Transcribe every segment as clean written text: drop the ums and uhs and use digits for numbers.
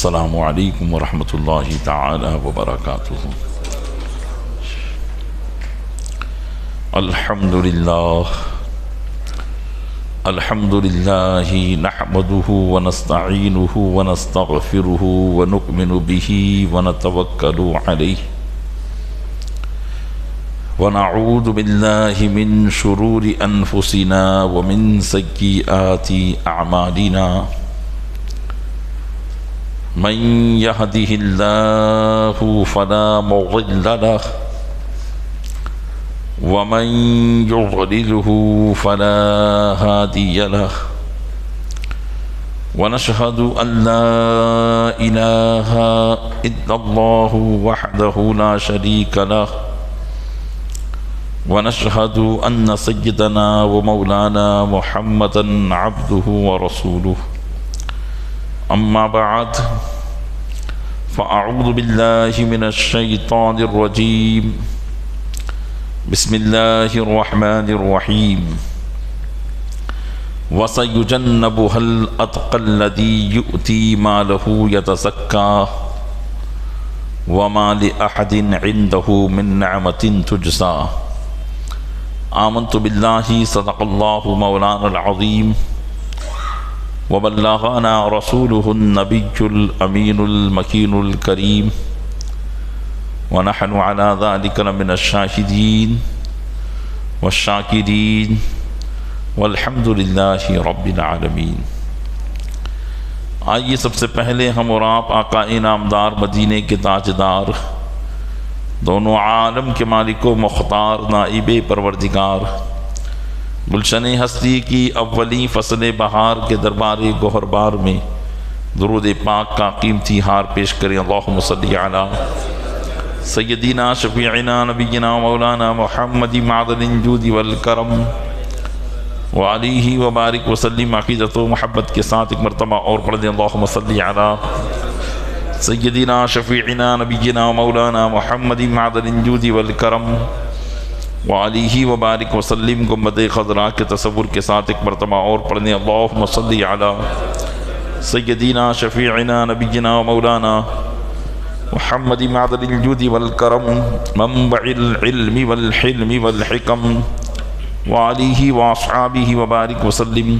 السلام علیکم ورحمۃ اللہ تعالی وبرکاتہ۔ الحمد للہ نحمده ونستعینه ونستغفره ونؤمن به ونتوکل علیہ ونعوذ باللہ من شرور انفسنا ومن سیئات اعمالنا من يهده الله فلا مضل له ومن يضلله فلا هادي له ونشهد أن لا إله إلا الله وحده لا شريك له ونشهد أن سيدنا ومولانا محمدا عبده ورسوله أما بعد فأعوذ بالله من الشيطان الرجيم بسم الله الرحمن الرحيم وسيجنبها الأتقى الذي يؤتي ماله يتزكى وما لأحد عنده من نعمة تجزى آمنت بالله صدق الله مولانا العظيم وبلغنا رسوله النبي الأمين المكين الكريم ونحن على ذلك لمن الشاهدين والشاكرين والحمد لله رب العالمين۔ آئیے سب سے پہلے ہم اور آپ آقا انعامدار مدینے کے تاجدار دونوں عالم کے مالک و مختار نائب پروردگار گلشن ہستی کی اولی فصل بہار کے دربار گوہربار میں درود پاک کا قیمتی ہار پیش کریں۔ اللہم صلی علی سیدنا شفیعنا نبینا مولانا محمد معدن الجود والکرم وعلیہ وبارک وسلم۔ عقیدت و محبت کے ساتھ ایک مرتبہ اور پڑھ دیں، اللہم صلی علی سیدنا شفیعنا نبینا مولانا محمد معدن الجود والکرم وعلیہ وبارک وسلم۔ گنبد خضراء کے تصور کے ساتھ ایک مرتبہ اور پڑھ دیں، اللہم صلی علی سیدنا شفیعنا نبینا مولانا محمد معدن الجود والکرم منبع العلم والحلم والحکم وعلیہ واصحابہ وبارک وسلم۔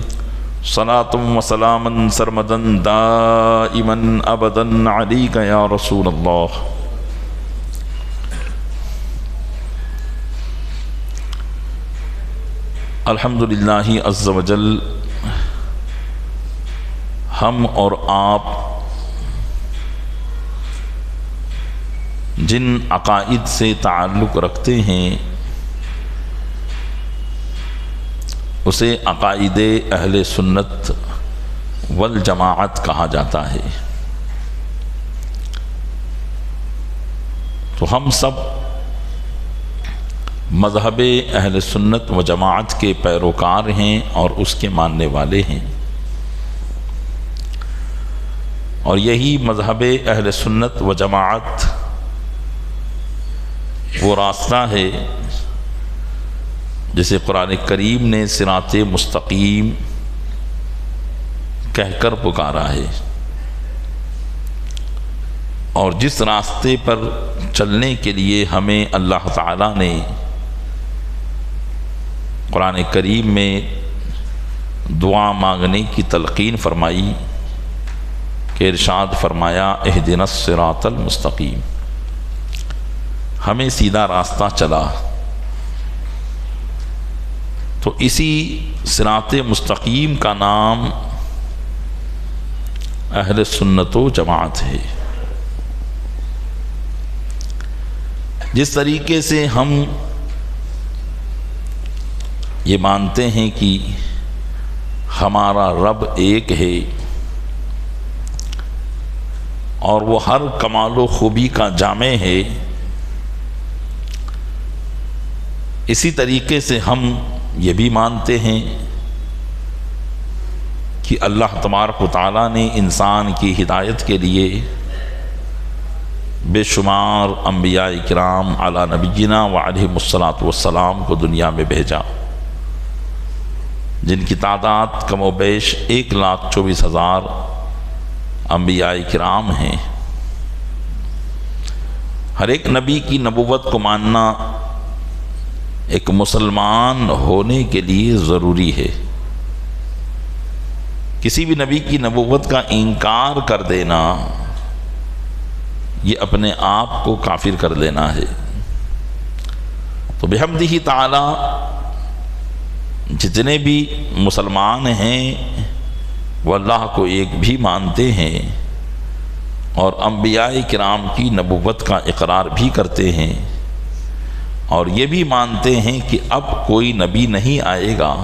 صلاۃ و سلاما سرمدا دائما ابدا علیک یا رسول اللہ۔ الحمدللہ عز و جل ہم اور آپ جن عقائد سے تعلق رکھتے ہیں اسے عقائد اہل سنت والجماعت کہا جاتا ہے۔ تو ہم سب مذہب اہل سنت و جماعت کے پیروکار ہیں اور اس کے ماننے والے ہیں، اور یہی مذہب اہل سنت و جماعت وہ راستہ ہے جسے قرآن کریم نے صراط مستقیم کہہ کر پکارا ہے، اور جس راستے پر چلنے کے لیے ہمیں اللہ تعالیٰ نے قرآن کریم میں دعا مانگنے کی تلقین فرمائی کہ ارشاد فرمایا اہدنا الصراط المستقیم، ہمیں سیدھا راستہ چلا۔ تو اسی صراط مستقیم کا نام اہل سنت و جماعت ہے۔ جس طریقے سے ہم یہ مانتے ہیں کہ ہمارا رب ایک ہے اور وہ ہر کمال و خوبی کا جامع ہے، اسی طریقے سے ہم یہ بھی مانتے ہیں کہ اللہ تبارک و تعالیٰ نے انسان کی ہدایت کے لیے بے شمار انبیاء کرام علی نبینا وعلیہم الصلاۃ والسلام کو دنیا میں بھیجا، جن کی تعداد کم و بیش 1,24,000 انبیاء کرام ہیں۔ ہر ایک نبی کی نبوت کو ماننا ایک مسلمان ہونے کے لیے ضروری ہے۔ کسی بھی نبی کی نبوت کا انکار کر دینا یہ اپنے آپ کو کافر کر دینا ہے۔ تو بحمدہ تعالی جتنے بھی مسلمان ہیں وہ اللہ کو ایک بھی مانتے ہیں اور انبیاء کرام کی نبوت کا اقرار بھی کرتے ہیں، اور یہ بھی مانتے ہیں کہ اب کوئی نبی نہیں آئے گا،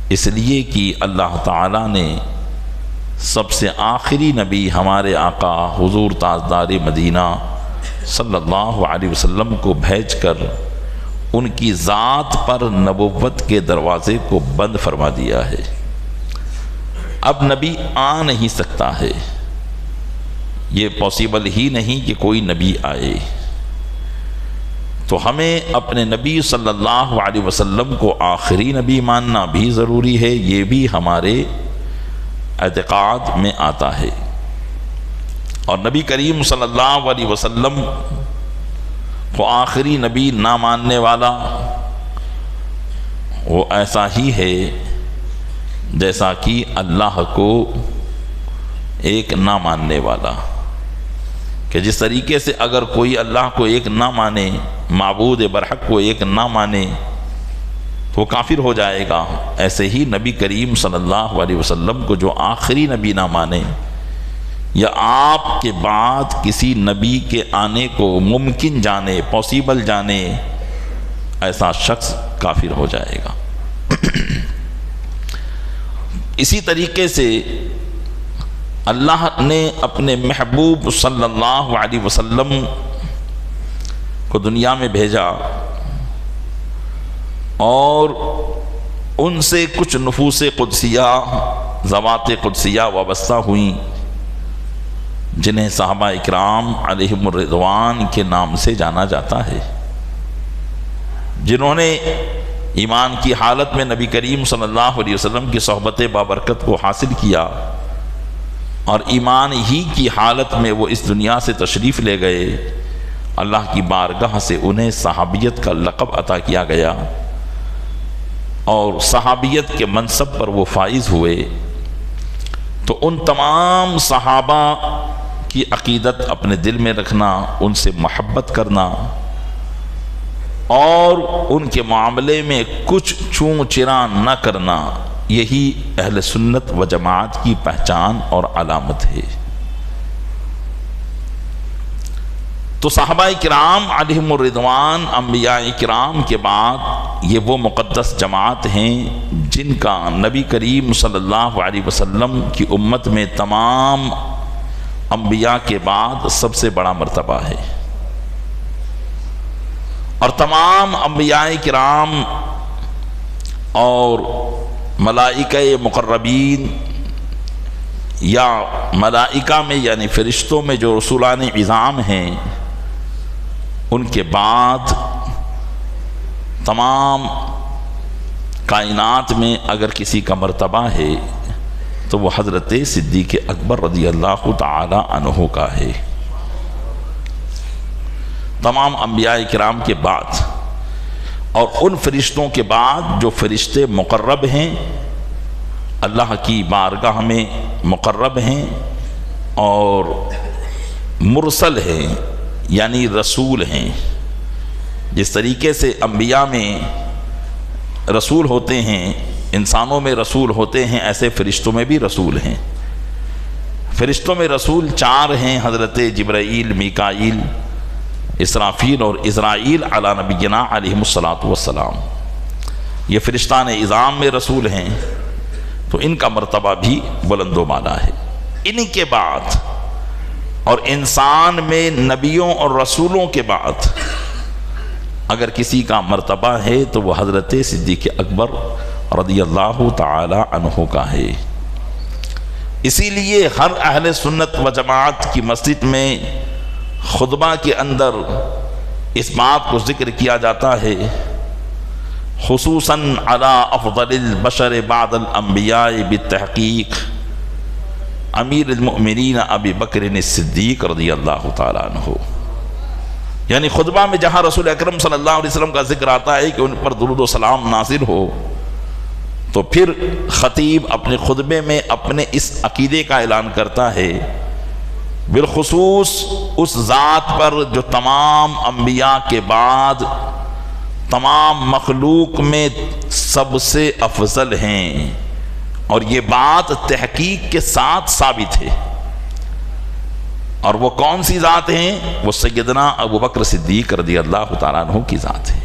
اس لیے کہ اللہ تعالیٰ نے سب سے آخری نبی ہمارے آقا حضور تاجدار مدینہ صلی اللہ علیہ وسلم کو بھیج کر ان کی ذات پر نبوت کے دروازے کو بند فرما دیا ہے۔ اب نبی آ نہیں سکتا ہے، یہ پاسبل ہی نہیں کہ کوئی نبی آئے۔ تو ہمیں اپنے نبی صلی اللہ علیہ وسلم کو آخری نبی ماننا بھی ضروری ہے، یہ بھی ہمارے اعتقاد میں آتا ہے۔ اور نبی کریم صلی اللہ علیہ وسلم کو آخری نبی نہ ماننے والا وہ ایسا ہی ہے جیسا کہ اللہ کو ایک نہ ماننے والا، کہ جس طریقے سے اگر کوئی اللہ کو ایک نہ مانے، معبود برحق کو ایک نہ مانے تو وہ کافر ہو جائے گا، ایسے ہی نبی کریم صلی اللہ علیہ وسلم کو جو آخری نبی نہ مانے یا آپ کے بعد کسی نبی کے آنے کو ممکن جانے، پاسبل جانے، ایسا شخص کافر ہو جائے گا۔ اسی طریقے سے اللہ نے اپنے محبوب صلی اللہ علیہ وسلم کو دنیا میں بھیجا اور ان سے کچھ نفوس قدسیہ، ذوات قدسیہ وابستہ ہوئیں، جنہیں صحابہ اکرام علیہم الرضوان کے نام سے جانا جاتا ہے، جنہوں نے ایمان کی حالت میں نبی کریم صلی اللہ علیہ وسلم کی صحبت بابرکت کو حاصل کیا، اور ایمان ہی کی حالت میں وہ اس دنیا سے تشریف لے گئے۔ اللہ کی بارگاہ سے انہیں صحابیت کا لقب عطا کیا گیا اور صحابیت کے منصب پر وہ فائز ہوئے۔ تو ان تمام صحابہ کی عقیدت اپنے دل میں رکھنا، ان سے محبت کرنا اور ان کے معاملے میں کچھ چون چرا نہ کرنا، یہی اہل سنت و جماعت کی پہچان اور علامت ہے۔ تو صحابہ کرام علیہم الرضوان انبیاء کرام کے بعد یہ وہ مقدس جماعت ہیں جن کا نبی کریم صلی اللہ علیہ وسلم کی امت میں تمام انبیاء کے بعد سب سے بڑا مرتبہ ہے، اور تمام انبیاء کرام اور ملائکہ مقربین یا ملائکہ میں یعنی فرشتوں میں جو رسولان عظام ہیں، ان کے بعد تمام کائنات میں اگر کسی کا مرتبہ ہے تو وہ حضرت صدیق اکبر رضی اللہ تعالی عنہ کا ہے۔ تمام انبیاء کرام کے بعد اور ان فرشتوں کے بعد جو فرشتے مقرب ہیں، اللہ کی بارگاہ میں مقرب ہیں اور مرسل ہیں یعنی رسول ہیں۔ جس طریقے سے انبیاء میں رسول ہوتے ہیں، انسانوں میں رسول ہوتے ہیں، ایسے فرشتوں میں بھی رسول ہیں۔ فرشتوں میں رسول 4 ہیں، حضرت جبرائیل، میکائیل، اسرافیل اور اسرائیل علی نبینا علیہم الصلاۃ والسلام۔ یہ فرشتان عظام میں رسول ہیں، تو ان کا مرتبہ بھی بلند و بالا ہے۔ ان کے بعد اور انسان میں نبیوں اور رسولوں کے بعد اگر کسی کا مرتبہ ہے تو وہ حضرت صدیق اکبر رضی اللہ تعالی عنہ کا ہے۔ اسی لیے ہر اہل سنت و جماعت کی مسجد میں خطبہ کے اندر اس بات کو ذکر کیا جاتا ہے، خصوصاً علی افضل البشر بعد الانبیاء بالتحقیق، امیر المؤمنین ابی بکر صدیق رضی اللہ تعالیٰ عنہ، یعنی خطبہ میں جہاں رسول اکرم صلی اللہ علیہ وسلم کا ذکر آتا ہے کہ ان پر درود و سلام نازل ہو، تو پھر خطیب اپنے خطبے میں اپنے اس عقیدے کا اعلان کرتا ہے، بالخصوص اس ذات پر جو تمام انبیاء کے بعد تمام مخلوق میں سب سے افضل ہیں، اور یہ بات تحقیق کے ساتھ ثابت ہے۔ اور وہ کون سی ذات ہیں؟ وہ سیدنا ابو بکر صدیق رضی اللہ تعالیٰ عنہ کی ذات ہے۔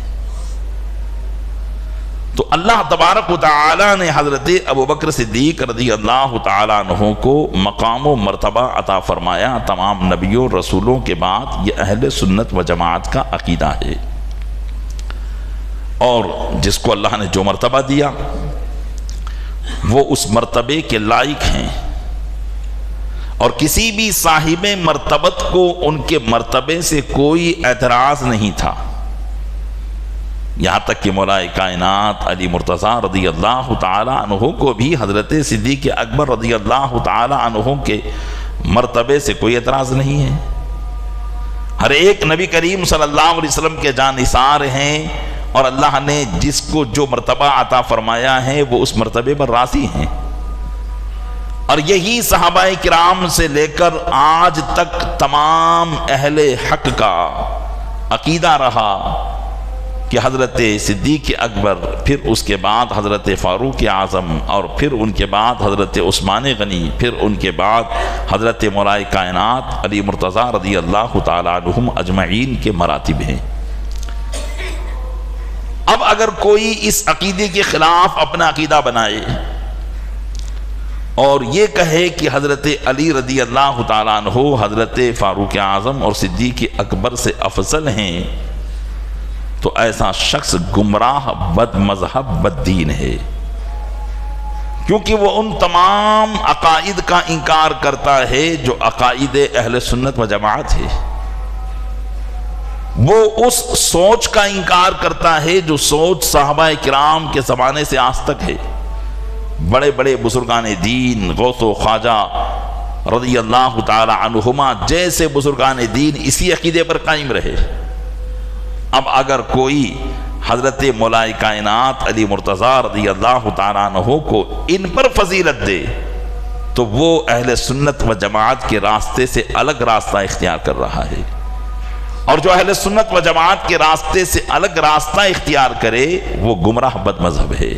تو اللہ تبارک و تعالیٰ نے حضرت ابو بکر صدیق رضی اللہ تعالیٰ عنہ کو مقام و مرتبہ عطا فرمایا۔ تمام نبیوں رسولوں کے بعد یہ اہل سنت و جماعت کا عقیدہ ہے، اور جس کو اللہ نے جو مرتبہ دیا وہ اس مرتبے کے لائق ہیں، اور کسی بھی صاحب مرتبت کو ان کے مرتبے سے کوئی اعتراض نہیں تھا، یہاں تک کہ مولا کائنات علی مرتضیٰ رضی اللہ تعالی عنہ کو بھی حضرت صدیق اکبر رضی اللہ تعالی عنہ کے مرتبے سے کوئی اعتراض نہیں ہے۔ ہر ایک نبی کریم صلی اللہ علیہ وسلم کے جانثار ہیں، اور اللہ نے جس کو جو مرتبہ عطا فرمایا ہے وہ اس مرتبے پر راضی ہیں، اور یہی صحابہ کرام سے لے کر آج تک تمام اہل حق کا عقیدہ رہا کہ حضرت صدیق اکبر، پھر اس کے بعد حضرت فاروق اعظم، اور پھر ان کے بعد حضرت عثمان غنی، پھر ان کے بعد حضرت مولا کائنات علی مرتضیٰ رضی اللہ تعالی عنہم اجمعین کے مراتب ہیں۔ اب اگر کوئی اس عقیدے کے خلاف اپنا عقیدہ بنائے اور یہ کہے کہ حضرت علی رضی اللہ تعالیٰ عنہ حضرت فاروق اعظم اور صدیق اکبر سے افضل ہیں، تو ایسا شخص گمراہ، بد مذہب، بد دین ہے، کیونکہ وہ ان تمام عقائد کا انکار کرتا ہے جو عقائد اہل سنت و جماعت ہے۔ وہ اس سوچ کا انکار کرتا ہے جو سوچ صحابہ کرام کے زمانے سے آج تک ہے۔ بڑے بڑے بزرگان دین، غوث و خواجہ رضی اللہ تعالی عنہما جیسے بزرگان دین اسی عقیدے پر قائم رہے۔ اب اگر کوئی حضرت مولا کائنات علی مرتضیٰ رضی اللہ تعالیٰ عنہ کو ان پر فضیلت دے تو وہ اہل سنت و جماعت کے راستے سے الگ راستہ اختیار کر رہا ہے، اور جو اہل سنت و جماعت کے راستے سے الگ راستہ اختیار کرے وہ گمراہ بد مذہب ہے،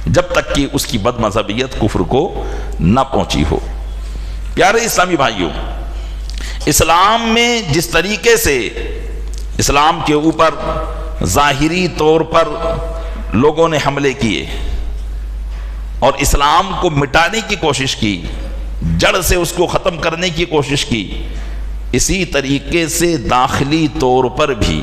جب تک کہ اس کی بد مذہبیت کفر کو نہ پہنچی ہو۔ پیارے اسلامی بھائیوں، اسلام میں جس طریقے سے اسلام کے اوپر ظاہری طور پر لوگوں نے حملے کیے اور اسلام کو مٹانے کی کوشش کی، جڑ سے اس کو ختم کرنے کی کوشش کی، اسی طریقے سے داخلی طور پر بھی،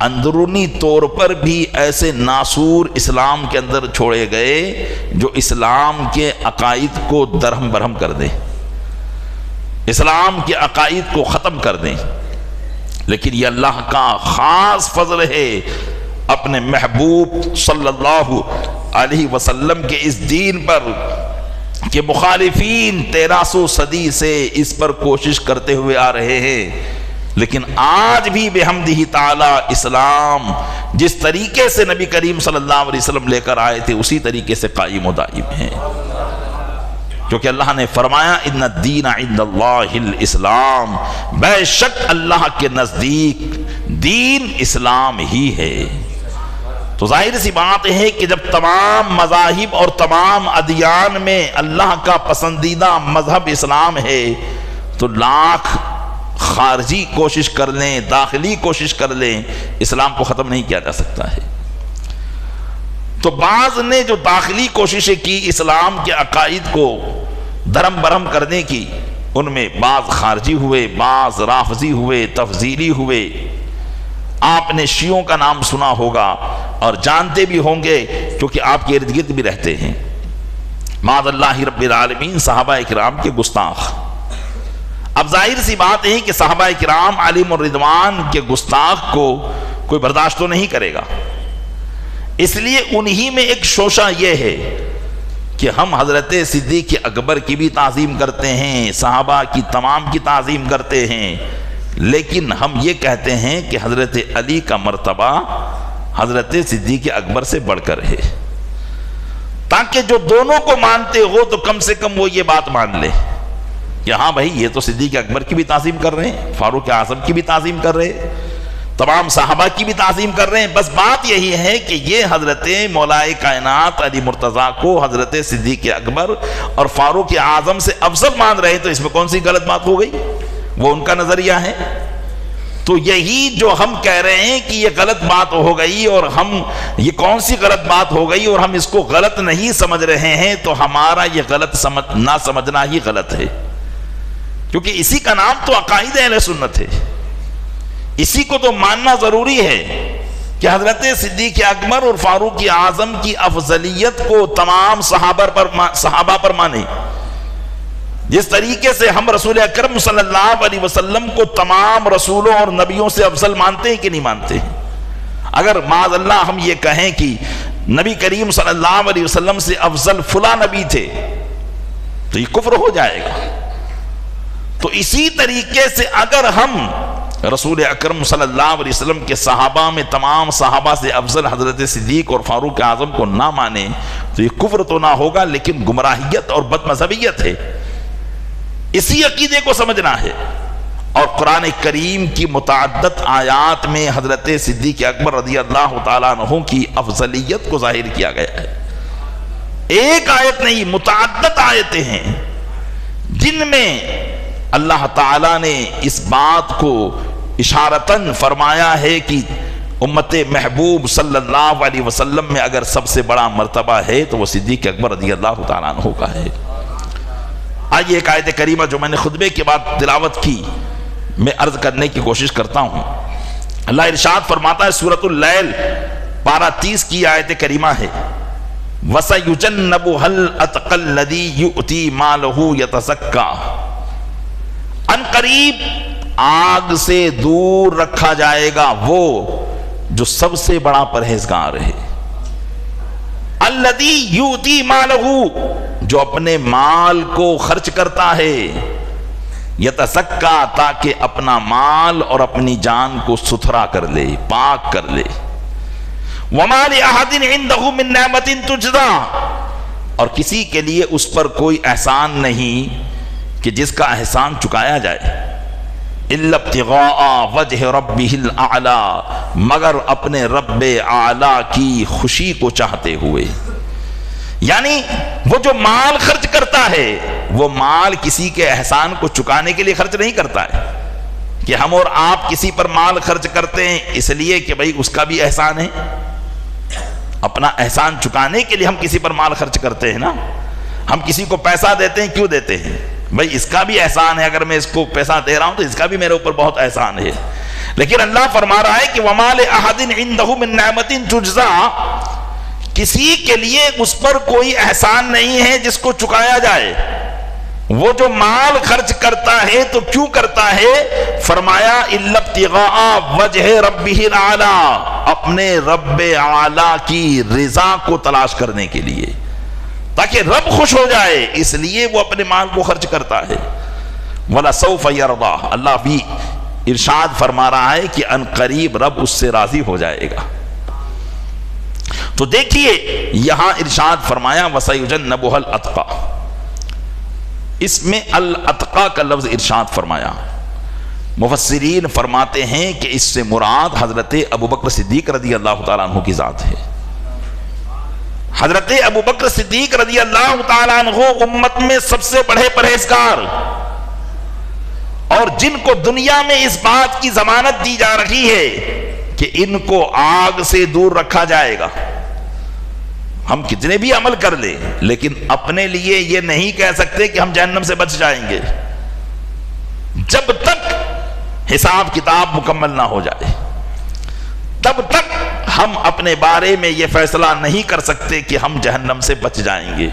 اندرونی طور پر بھی ایسے ناسور اسلام کے اندر چھوڑے گئے جو اسلام کے عقائد کو درہم برہم کر دیں، اسلام کے عقائد کو ختم کر دیں۔ لیکن یہ اللہ کا خاص فضل ہے اپنے محبوب صلی اللہ علیہ وسلم کے اس دین پر کہ مخالفین 1300 صدی سے اس پر کوشش کرتے ہوئے آ رہے ہیں، لیکن آج بھی بحمدہ تعالی اسلام جس طریقے سے نبی کریم صلی اللہ علیہ وسلم لے کر آئے تھے اسی طریقے سے قائم و دائم ہیں، کیونکہ اللہ نے فرمایا ان الدین عند اللہ الاسلام، بے شک اللہ کے نزدیک دین اسلام ہی ہے۔ تو ظاہر سی بات ہے کہ جب تمام مذاہب اور تمام ادیان میں اللہ کا پسندیدہ مذہب اسلام ہے تو لاکھ خارجی کوشش کر لیں، داخلی کوشش کر لیں، اسلام کو ختم نہیں کیا جا سکتا ہے۔ تو بعض نے جو داخلی کوششیں کی اسلام کے عقائد کو درہم برہم کرنے کی، ان میں بعض خارجی ہوئے، بعض رافضی ہوئے، تفضیلی ہوئے۔ آپ نے شیعوں کا نام سنا ہوگا اور جانتے بھی ہوں گے کیونکہ آپ کے ارد گرد بھی رہتے ہیں۔ معاذ اللہ رب العالمین صحابہ کرام کے گستاخ۔ اب ظاہر سی بات ہے کہ صحابہ کرام علیہم الرضوان کے گستاخ کو کوئی برداشت تو نہیں کرے گا، اس لیے انہی میں ایک شوشہ یہ ہے کہ ہم حضرت صدیق اکبر کی بھی تعظیم کرتے ہیں، صحابہ کی تمام کی تعظیم کرتے ہیں، لیکن ہم یہ کہتے ہیں کہ حضرت علی کا مرتبہ حضرت صدیق اکبر سے بڑھ کر ہے، تاکہ جو دونوں کو مانتے ہو تو کم سے کم وہ یہ بات مان لے کہ ہاں بھائی یہ تو صدیق اکبر کی بھی تعظیم کر رہے ہیں، فاروق اعظم کی بھی تعظیم کر رہے ہیں، تمام صحابہ کی بھی تعظیم کر رہے ہیں، بس بات یہی ہے کہ یہ حضرت مولائے کائنات علی مرتضیٰ کو حضرت صدیق اکبر اور فاروق اعظم سے افضل مان رہے، تو اس میں کون سی غلط بات ہو گئی؟ وہ ان کا نظریہ ہے۔ تو یہی جو ہم کہہ رہے ہیں کہ یہ غلط بات ہو گئی، اور ہم یہ کون سی غلط بات ہو گئی اور ہم اس کو غلط نہیں سمجھ رہے ہیں، تو ہمارا یہ غلط نہ سمجھنا ہی غلط ہے، کیونکہ اسی کا نام تو عقائد اہل سنت ہے، اسی کو تو ماننا ضروری ہے کہ حضرت صدیق اکبر اور فاروق اعظم کی افضلیت کو تمام صحابہ پر مانے، جس طریقے سے ہم رسول اکرم صلی اللہ علیہ وسلم کو تمام رسولوں اور نبیوں سے افضل مانتے ہیں کہ نہیں مانتے ہیں؟ اگر معاذ اللہ ہم یہ کہیں کہ نبی کریم صلی اللہ علیہ وسلم سے افضل فلاں نبی تھے تو یہ کفر ہو جائے گا۔ تو اسی طریقے سے اگر ہم رسول اکرم صلی اللہ علیہ وسلم کے صحابہ میں تمام صحابہ سے افضل حضرت صدیق اور فاروق اعظم کو نہ مانیں تو یہ کفر تو نہ ہوگا، لیکن گمراہیت اور بد مذہبیت ہے۔ اسی عقیدے کو سمجھنا ہے، اور قرآن کریم کی متعدد آیات میں حضرت صدیق اکبر رضی اللہ تعالیٰ عنہ کی افضلیت کو ظاہر کیا گیا ہے۔ ایک آیت نہیں، متعدد آیتیں ہیں جن میں اللہ تعالیٰ نے اس بات کو اشارتاً فرمایا ہے کہ امت محبوب صلی اللہ علیہ وسلم میں اگر سب سے بڑا مرتبہ ہے تو وہ صدیق اکبر رضی اللہ تعالیٰ عنہ کا ہے۔ آئیے ایک آیت کریمہ جو میں نے خطبے کے بعد تلاوت کی میں عرض کرنے کی کوشش کرتا ہوں۔ اللہ ارشاد فرماتا ہے، سورۃ اللیل پارہ 30 کی آیت کریمہ ہے، وَسَيُجَنَّبُهَا الْأَتْقَى الَّذِي يُؤْتِي مَالَهُ يَتَزَكَّىٰ، ان قریب آگ سے دور رکھا جائے گا وہ جو سب سے بڑا پرہیزگار ہے، الذی یؤتی مالہ، جو اپنے مال کو خرچ کرتا ہے، یتزکا، تاکہ اپنا مال اور اپنی جان کو ستھرا کر لے، پاک کر لے، وما لأحد عنده من نعمت تجزا، اور کسی کے لیے اس پر کوئی احسان نہیں کہ جس کا احسان چکایا جائے، الا ابتغاء وجہ ربہ الاعلی، مگر اپنے رب اعلی کی خوشی کو چاہتے ہوئے۔ یعنی وہ جو مال خرچ کرتا ہے وہ مال کسی کے احسان کو چکانے کے لیے خرچ نہیں کرتا ہے کہ ہم اور آپ کسی پر مال خرچ کرتے ہیں اس لیے کہ بھئی اس کا بھی احسان ہے، اپنا احسان چکانے کے لیے ہم کسی پر مال خرچ کرتے ہیں نا۔ ہم کسی کو پیسہ دیتے ہیں، کیوں دیتے ہیں؟ بھئی اس کا بھی احسان ہے، اگر میں اس کو پیسہ دے رہا ہوں تو اس کا بھی میرے اوپر بہت احسان ہے۔ لیکن اللہ فرما رہا ہے کہ وَمَا لِأَحَدٍ عِندَهُ مِن نِعْمَةٍ تُجْزَىٰ، کسی کے لیے اس پر کوئی احسان نہیں ہے جس کو چکایا جائے۔ وہ جو مال خرچ کرتا ہے تو کیوں کرتا ہے؟ فرمایا اِلَّا ابْتِغَاءَ وَجْهِ رَبِّهِ الْأَعْلَىٰ، اپنے رب اعلیٰ کی رضا کو تلاش کرنے کے لیے، تاکہ رب خوش ہو جائے، اس لیے وہ اپنے مال کو خرچ کرتا ہے۔ وَلَسَوْفَ يَرْضَىٰ، اللہ بھی ارشاد فرما رہا ہے کہ ان قریب رب اس سے راضی ہو جائے گا۔ تو دیکھیے یہاں ارشاد فرمایا وَسَيُجَنَّبُهَا الْأَتْقَىٰ، اس میں الاتقا کا لفظ ارشاد فرمایا۔ مفسرین فرماتے ہیں کہ اس سے مراد حضرت ابوبکر صدیق رضی اللہ تعالیٰ عنہ کی ذات ہے۔ حضرت ابوبکر صدیق رضی اللہ تعالیٰ عنہ امت میں سب سے بڑے پرہیزگار، اور جن کو دنیا میں اس بات کی ضمانت دی جا رہی ہے کہ ان کو آگ سے دور رکھا جائے گا۔ ہم کتنے بھی عمل کر لیں لیکن اپنے لیے یہ نہیں کہہ سکتے کہ ہم جہنم سے بچ جائیں گے جب تک حساب کتاب مکمل نہ ہو جائے، تب تک ہم اپنے بارے میں یہ فیصلہ نہیں کر سکتے کہ ہم جہنم سے بچ جائیں گے۔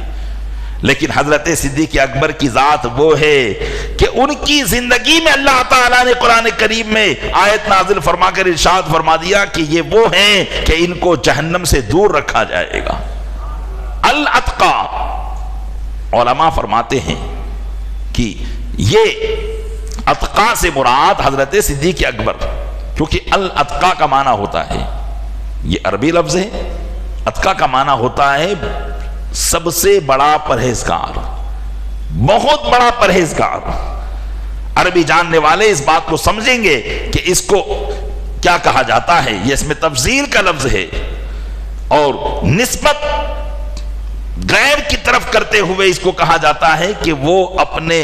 لیکن حضرت صدیق اکبر کی ذات وہ ہے کہ ان کی زندگی میں اللہ تعالیٰ نے قرآن کریم میں آیت نازل فرما کر ارشاد فرما دیا کہ یہ وہ ہیں کہ ان کو جہنم سے دور رکھا جائے گا۔ الاتقا، علماء فرماتے ہیں کہ یہ اتقا سے مراد حضرت صدیق اکبر، کیونکہ الاتقا کا معنی ہوتا ہے، یہ عربی لفظ ہے، اتقا کا معنی ہوتا ہے سب سے بڑا پرہیزگار، بہت بڑا پرہیزگار۔ عربی جاننے والے اس بات کو سمجھیں گے کہ اس کو کیا کہا جاتا ہے، یہ اس میں تفضیل کا لفظ ہے، اور نسبت غیر کی طرف کرتے ہوئے اس کو کہا جاتا ہے کہ وہ اپنے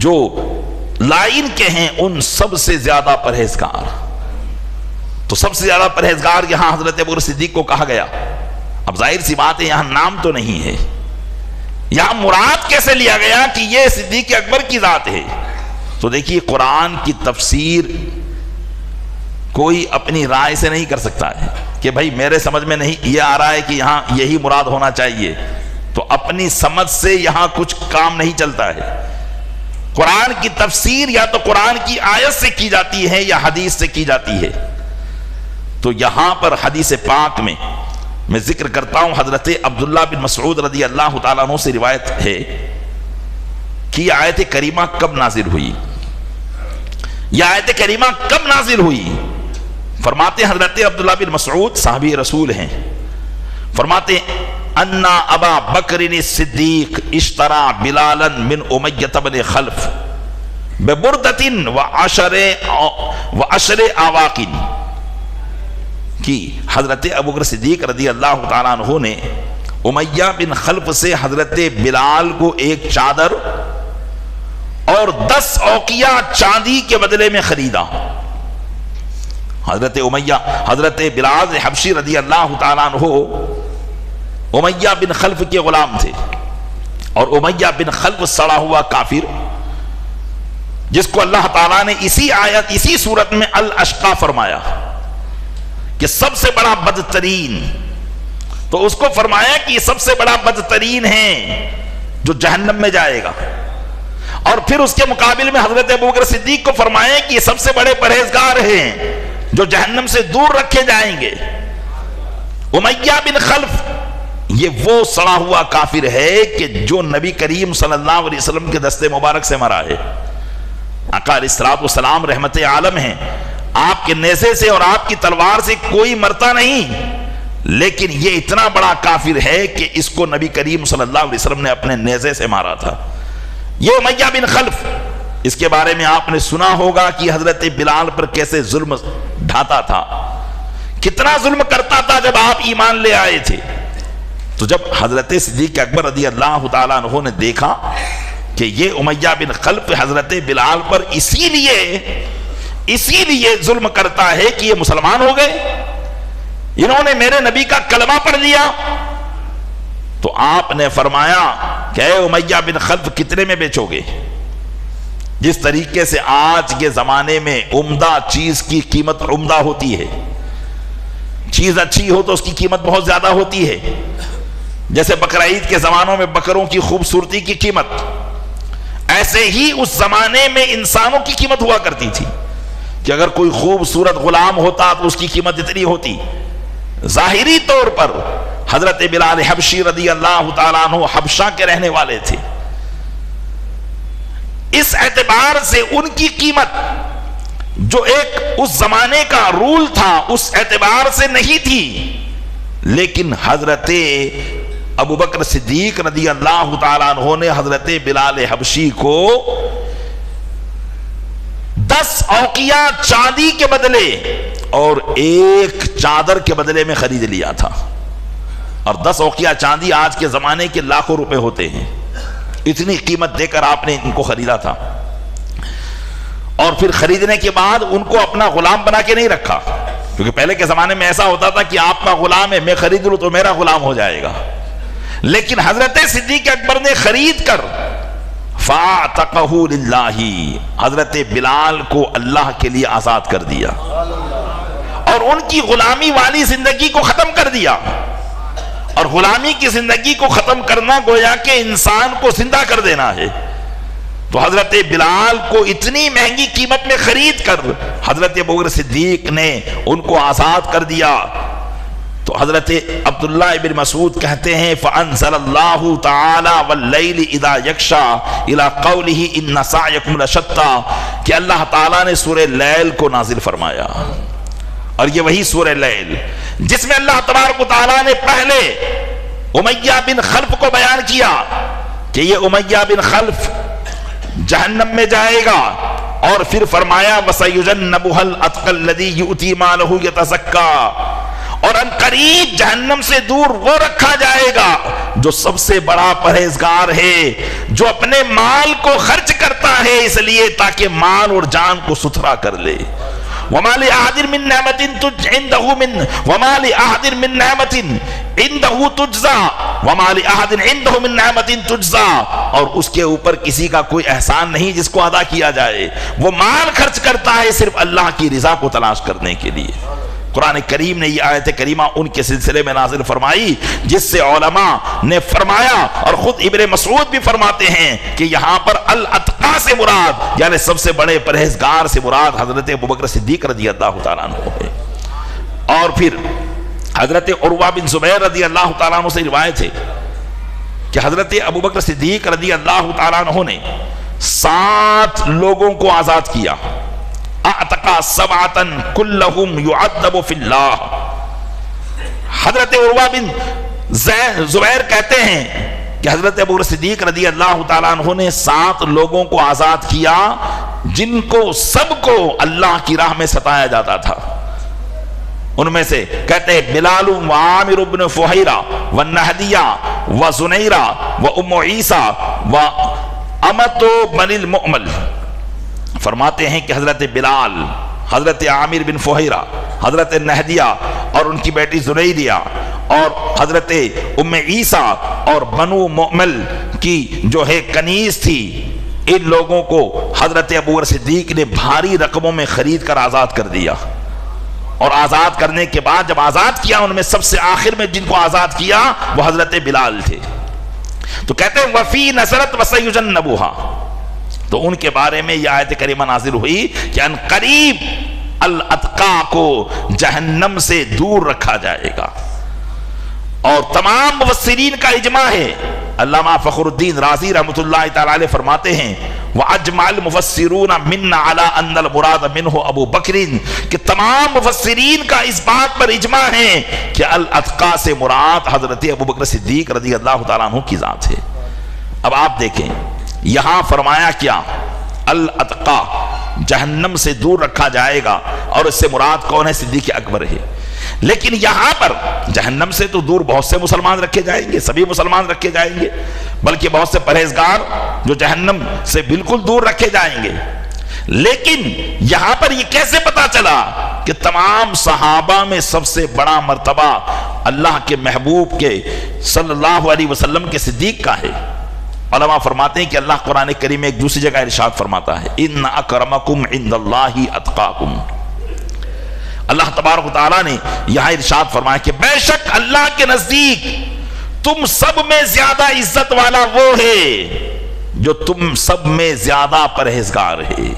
جو لائن کے ہیں ان سب سے زیادہ پرہیزگار۔ تو سب سے زیادہ پرہیزگار یہاں حضرت ابوبکر صدیق کو کہا گیا۔ اب ظاہر سی بات ہے یہاں نام تو نہیں ہے، یہاں مراد کیسے لیا گیا کہ یہ صدیق اکبر کی ذات ہے؟ تو دیکھیے قرآن کی تفسیر کوئی اپنی رائے سے نہیں کر سکتا ہے کہ بھائی میرے سمجھ میں نہیں یہ آ رہا ہے کہ یہاں یہی مراد ہونا چاہیے، تو اپنی سمجھ سے یہاں کچھ کام نہیں چلتا ہے۔ قرآن کی تفسیر یا تو قرآن کی آیت سے کی جاتی ہے یا حدیث سے کی جاتی ہے۔ تو یہاں پر حدیث پاک میں ذکر کرتا ہوں، حضرت عبداللہ بن مسعود رضی اللہ تعالیٰ عنہ سے روایت ہے کہ یہ آیت کریمہ کب نازل ہوئی، یہ آیت کریمہ کب نازل ہوئی؟ فرماتے حضرت عبداللہ بن مسعود صحابی رسول ہیں، فرماتے ان ابا بکر الصدیق اشترى بلالا من امیہ بن خلف ببردۃ وعشر آواق، کہ حضرت ابوبکر صدیق رضی اللہ تعالیٰ عنہ نے امیہ بن خلف سے حضرت بلال کو ایک چادر اور 10 اوقیہ چاندی کے بدلے میں خریدا۔ حضرت بلال حبشی رضی اللہ تعالیٰ عنہ امیہ بن خلف کے غلام تھے، اور امیہ بن خلف سڑا ہوا کافر جس کو اللہ تعالیٰ نے اسی آیت اسی صورت میں الاشقا فرمایا کہ سب سے بڑا بدترین، تو اس کو فرمایا کہ یہ سب سے بڑا بدترین ہے جو جہنم میں جائے گا، اور پھر اس کے مقابل میں حضرت ابوبکر صدیق کو فرمایا کہ یہ سب سے بڑے پرہیزگار ہیں جو جہنم سے دور رکھے جائیں گے۔ امیہ بن خلف یہ وہ سڑا ہوا کافر ہے کہ جو نبی کریم صلی اللہ علیہ وسلم کے دستے مبارک سے مرا ہے۔ آقا علیہ الصلوۃ والسلام رحمت عالم ہیں، آپ کے نیزے سے اور آپ کی تلوار سے کوئی مرتا نہیں، لیکن یہ اتنا بڑا کافر ہے کہ اس کو نبی کریم صلی اللہ علیہ وسلم نے اپنے نیزے سے مارا تھا۔ یہ امیہ بن خلف، اس کے بارے میں آپ نے سنا ہوگا کہ حضرت بلال پر کیسے ظلم ڈھاتا تھا، کتنا ظلم کرتا تھا جب آپ ایمان لے آئے تھے۔ تو جب حضرت صدیق اکبر رضی اللہ تعالیٰ عنہ نے دیکھا کہ یہ امیہ بن خلف حضرت بلال پر اسی لیے ظلم کرتا ہے کہ یہ مسلمان ہو گئے، انہوں نے میرے نبی کا کلمہ پڑھ لیا، تو آپ نے فرمایا کہ اے امیہ بن خلف کتنے میں بیچو گے؟ جس طریقے سے آج کے زمانے میں عمدہ چیز کی قیمت عمدہ ہوتی ہے، چیز اچھی ہو تو اس کی قیمت بہت زیادہ ہوتی ہے، جیسے بقرعید کے زمانوں میں بکروں کی خوبصورتی کی قیمت، ایسے ہی اس زمانے میں انسانوں کی قیمت ہوا کرتی تھی کہ اگر کوئی خوبصورت غلام ہوتا تو اس کی قیمت اتنی ہوتی۔ ظاہری طور پر حضرت بلال حبشی رضی اللہ تعالیٰ عنہ حبشہ کے رہنے والے تھے، اس اعتبار سے ان کی قیمت جو ایک اس زمانے کا رول تھا اس اعتبار سے نہیں تھی، لیکن حضرت ابوبکر صدیق رضی اللہ تعالیٰ عنہ نے حضرت بلال حبشی کو 10 اوقیہ چاندی کے بدلے اور ایک چادر کے بدلے میں خرید لیا تھا، اور 10 اوقیہ چاندی آج کے زمانے کے لاکھوں روپے ہوتے ہیں، اتنی قیمت دے کر آپ نے ان کو خریدا تھا، اور پھر خریدنے کے بعد ان کو اپنا غلام بنا کے نہیں رکھا، کیونکہ پہلے کے زمانے میں ایسا ہوتا تھا کہ آپ کا غلام ہے، میں خرید لوں تو میرا غلام ہو جائے گا، لیکن حضرت صدیق اکبر نے خرید کر فَاعْتَقَهُ لِلَّهِ حضرت بلال کو اللہ کے لیے آزاد کر دیا، اور ان کی غلامی والی زندگی کو ختم کر دیا، اور غلامی کی زندگی کو ختم کرنا گویا کہ انسان کو زندہ کر دینا ہے۔ تو حضرت بلال کو اتنی مہنگی قیمت میں خرید کر حضرت ابوبکر صدیق نے ان کو آزاد کر دیا۔ تو تو حضرت عبداللہ ابن مسعود کہتے ہیں فَأَنزَلَ اللَّهُ تَعَالَى وَاللَّيْلِ إِذَا يَغْشَىٰ إِلَىٰ قَوْلِهِ إِنَّ سَعْيَكُمْ لَشَتَّىٰ کہ اللہ تعالیٰ نے سورہ لیل کو نازل فرمایا، اور یہ وہی سورہ لیل جس میں اللہ تبارک و تعالیٰ نے پہلے امیہ بن خلف کو بیان کیا کہ یہ امیہ بن خلف جہنم میں جائے گا، اور پھر فرمایا وَسَيُجَنَّبُهَا الْأَتْقَى الَّذِي يُؤْتِي مَالَهُ يَتَزَكَّىٰ، اور ان قریب جہنم سے دور وہ رکھا جائے گا جو سب سے بڑا پرہیزگار ہے، جو اپنے مال کو خرچ کرتا ہے اس لیے تاکہ مال اور جان کو ستھرا کر لے۔ وَمَا لِأَحَدٍ مِّن نِّعْمَةٍ عِندَهُ تُجْزَىٰ وَمَا لِأَحَدٍ عِندَهُ مِن نِّعْمَةٍ تُجْزَىٰ، اور اس کے اوپر کسی کا کوئی احسان نہیں جس کو ادا کیا جائے، وہ مال خرچ کرتا ہے صرف اللہ کی رضا کو تلاش کرنے کے لیے۔ قرآن کریم نے یہ آیت کریمہ ان کے سلسلے میں نازل فرمائی جس سے علماء نے فرمایا، اور خود ابن مسعود بھی فرماتے ہیں کہ یہاں پر الاتقا سے مراد یعنی سب سے بڑے پرہیزگار سے مراد حضرت ابوبکر صدیق رضی اللہ تعالیٰ عنہ ہے۔ اور پھر حضرت عروہ بن زبیر رضی اللہ تعالیٰ عنہ سے روایت ہے کہ حضرت ابوبکر صدیق رضی اللہ تعالیٰ عنہ نے 7 لوگوں کو آزاد کیا، اعتقا 7 کلہم یعذب فی اللہ۔ حضرت عروہ بن زبیر کہتے ہیں کہ حضرت ابوبکر صدیق رضی اللہ تعالیٰ عنہ نے 7 لوگوں کو آزاد کیا جن کو سب کو اللہ کی راہ میں ستایا جاتا تھا۔ ان میں سے کہتے ہیں بلال و عامر بن فہیرہ و نہدیہ و زنیرہ و ام عیسیٰ و امت بن المؤمل۔ فرماتے ہیں کہ حضرت بلال، حضرت عامر بن فہیرہ، حضرت نہدیہ اور ان کی بیٹی زنیریہ اور حضرت ام عیسیٰ اور بنو مؤمل کی جو ہے کنیز تھی، ان لوگوں کو حضرت ابوبکر صدیق نے بھاری رقموں میں خرید کر آزاد کر دیا، اور آزاد کرنے کے بعد جب آزاد کیا ان میں سب سے آخر میں جن کو آزاد کیا وہ حضرت بلال تھے۔ تو کہتے ہیں وفی نصرت وسیجنبوها، تو ان کے بارے میں یہ آیت کریمہ نازل ہوئی کہ ان قریب الاتقا کو جہنم سے دور رکھا جائے گا۔ اور تمام مفسرین کا اجماع ہے، علامہ فخر الدین رازی رحمۃ اللہ تعالی علیہ فرماتے ہیں وَأَجْمَعَ الْمُفَسِّرُونَ مِنَّا عَلَىٰ أَنَّ الْمُرَادَ مِنْهُ أَبُو بَكْرٍ، کہ تمام مفسرین کا اس بات پر اجماع ہے کہ الاتقا سے مراد حضرت ابوبکر صدیق رضی اللہ تعالیٰ عنہ کی ذات ہے۔ اب آپ دیکھیں یہاں فرمایا کیا، الاتقا جہنم سے دور رکھا جائے گا، اور اس سے مراد کون ہے؟ صدیق اکبر ہے۔ لیکن یہاں پر جہنم سے تو دور بہت سے مسلمان رکھے جائیں گے، سبھی مسلمان رکھے جائیں گے، بلکہ بہت سے پرہیزگار جو جہنم سے بالکل دور رکھے جائیں گے۔ لیکن یہاں پر یہ کیسے پتا چلا کہ تمام صحابہ میں سب سے بڑا مرتبہ اللہ کے محبوب کے صلی اللہ علیہ وسلم کے صدیق کا ہے؟ علماء فرماتے ہیں کہ اللہ قرآن کریم میں ایک دوسری جگہ ارشاد فرماتا ہے ان اکرمکم عند اللہ اتقاکم۔ اللہ تبارک و تعالیٰ نے یہاں ارشاد فرمایا کہ بے شک اللہ کے نزدیک تم سب میں زیادہ عزت والا وہ ہے جو تم سب میں زیادہ پرہیزگار ہے۔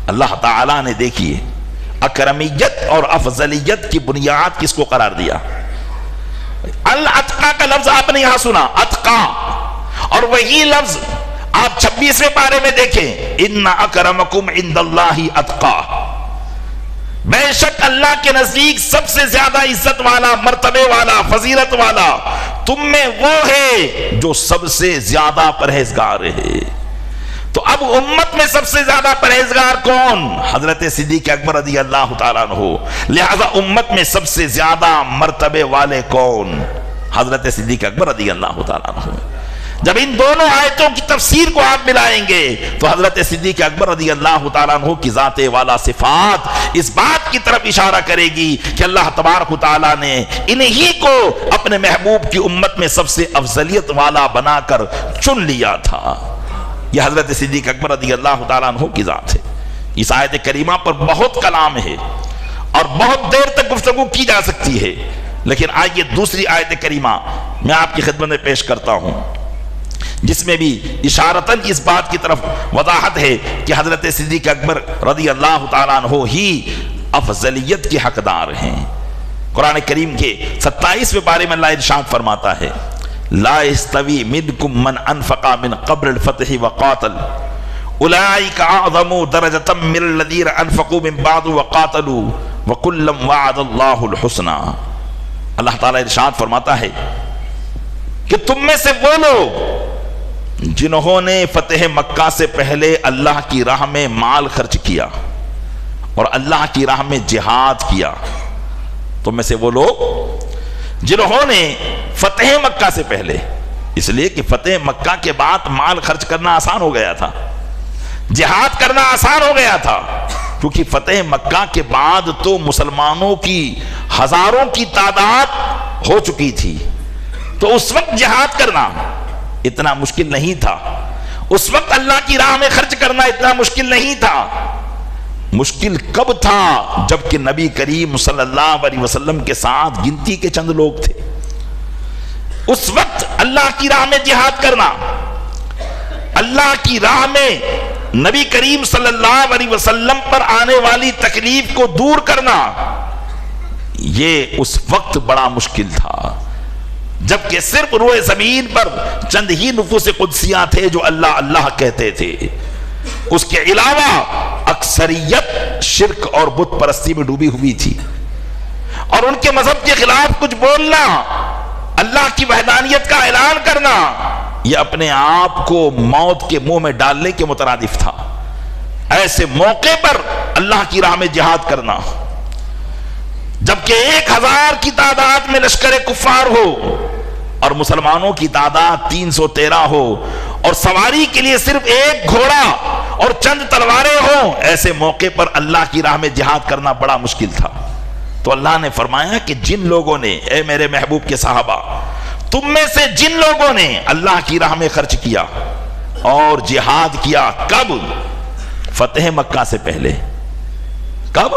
اللہ تعالیٰ نے دیکھیے اکرمیت اور افضلیت کی بنیاد کس کو قرار دیا؟ الاتقا کا لفظ آپ نے یہاں سنا، اتقا، اور وہی لفظ آپ 26ویں پارے میں دیکھیں ان اکرمکم عند اللہ اتقا، بے شک اللہ کے نزدیک سب سے زیادہ عزت والا، مرتبے والا، فضیلت والا تم میں وہ ہے جو سب سے زیادہ پرہیزگار ہے۔ تو اب امت میں سب سے زیادہ پرہیزگار کون؟ حضرت صدیق اکبر رضی اللہ تعالیٰ عنہ۔ لہذا امت میں سب سے زیادہ مرتبے والے کون؟ حضرت صدیق اکبر رضی اللہ تعالیٰ عنہ۔ جب ان دونوں آیتوں کی تفسیر کو آپ ملائیں گے تو حضرت صدیق اکبر رضی اللہ تعالیٰ عنہ کی ذات والا صفات اس بات کی طرف اشارہ کرے گی کہ اللہ تبارک و تعالیٰ نے انہی کو اپنے محبوب کی امت میں سب سے افضلیت والا بنا کر چن لیا تھا۔ یہ حضرت صدیق اکبر رضی اللہ تعالیٰ عنہ کی ذات ہے۔ اس آیت کریمہ پر بہت کلام ہے اور بہت دیر تک گفتگو کی جا سکتی ہے، لیکن آئیے دوسری آیت کریمہ میں آپ کی خدمت میں پیش کرتا ہوں جس میں بھی اشارتاً اس بات کی طرف وضاحت ہے کہ حضرت صدیق اکبر رضی اللہ تعالیٰ عنہ ہی افضلیت کے حقدار ہیں۔ قرآن کریم کے 27ویں پارے میں اللہ ارشاد فرماتا ہے لا یستوی منکم من انفق من قبل الفتح وقاتل اولئک اعظم درجۃ من الذین انفقوا من بعد وقاتلوا وکلا وعد اللہ الحسنى۔ اللہ تعالیٰ ارشاد فرماتا ہے کہ تم میں سے وہ لوگ جنہوں نے فتح مکہ سے پہلے اللہ کی راہ میں مال خرچ کیا اور اللہ کی راہ میں جہاد کیا، تم میں سے وہ لوگ جنہوں نے فتح مکہ سے پہلے، اس لیے کہ فتح مکہ کے بعد مال خرچ کرنا آسان ہو گیا تھا، جہاد کرنا آسان ہو گیا تھا، کیونکہ فتح مکہ کے بعد تو مسلمانوں کی ہزاروں کی تعداد ہو چکی تھی، تو اس وقت جہاد کرنا اتنا مشکل نہیں تھا، اس وقت اللہ کی راہ میں خرچ کرنا اتنا مشکل نہیں تھا۔ مشکل کب تھا؟ جبکہ نبی کریم صلی اللہ علیہ وسلم کے ساتھ گنتی کے چند لوگ تھے، اس وقت اللہ کی راہ میں جہاد کرنا، اللہ کی راہ میں نبی کریم صلی اللہ علیہ وسلم پر آنے والی تکلیف کو دور کرنا، یہ اس وقت بڑا مشکل تھا، جبکہ صرف روئے زمین پر چند ہی نفوس قدسیاں تھے جو اللہ اللہ کہتے تھے، اس کے علاوہ اکثریت شرک اور بت پرستی میں ڈوبی ہوئی تھی، اور ان کے مذہب کے خلاف کچھ بولنا، اللہ کی وحدانیت کا اعلان کرنا، یہ اپنے آپ کو موت کے منہ میں ڈالنے کے مترادف تھا۔ ایسے موقع پر اللہ کی راہ میں جہاد کرنا، جبکہ 1000 کی تعداد میں لشکر کفار ہو اور مسلمانوں کی تعداد 313 ہو اور سواری کے لیے صرف ایک گھوڑا اور چند تلواریں ہوں، ایسے موقع پر اللہ کی راہ میں جہاد کرنا بڑا مشکل تھا۔ تو اللہ نے فرمایا کہ جن لوگوں نے، اے میرے محبوب کے صحابہ، تم میں سے جن لوگوں نے اللہ کی راہ میں خرچ کیا اور جہاد کیا، کب؟ فتح مکہ سے پہلے۔ کب؟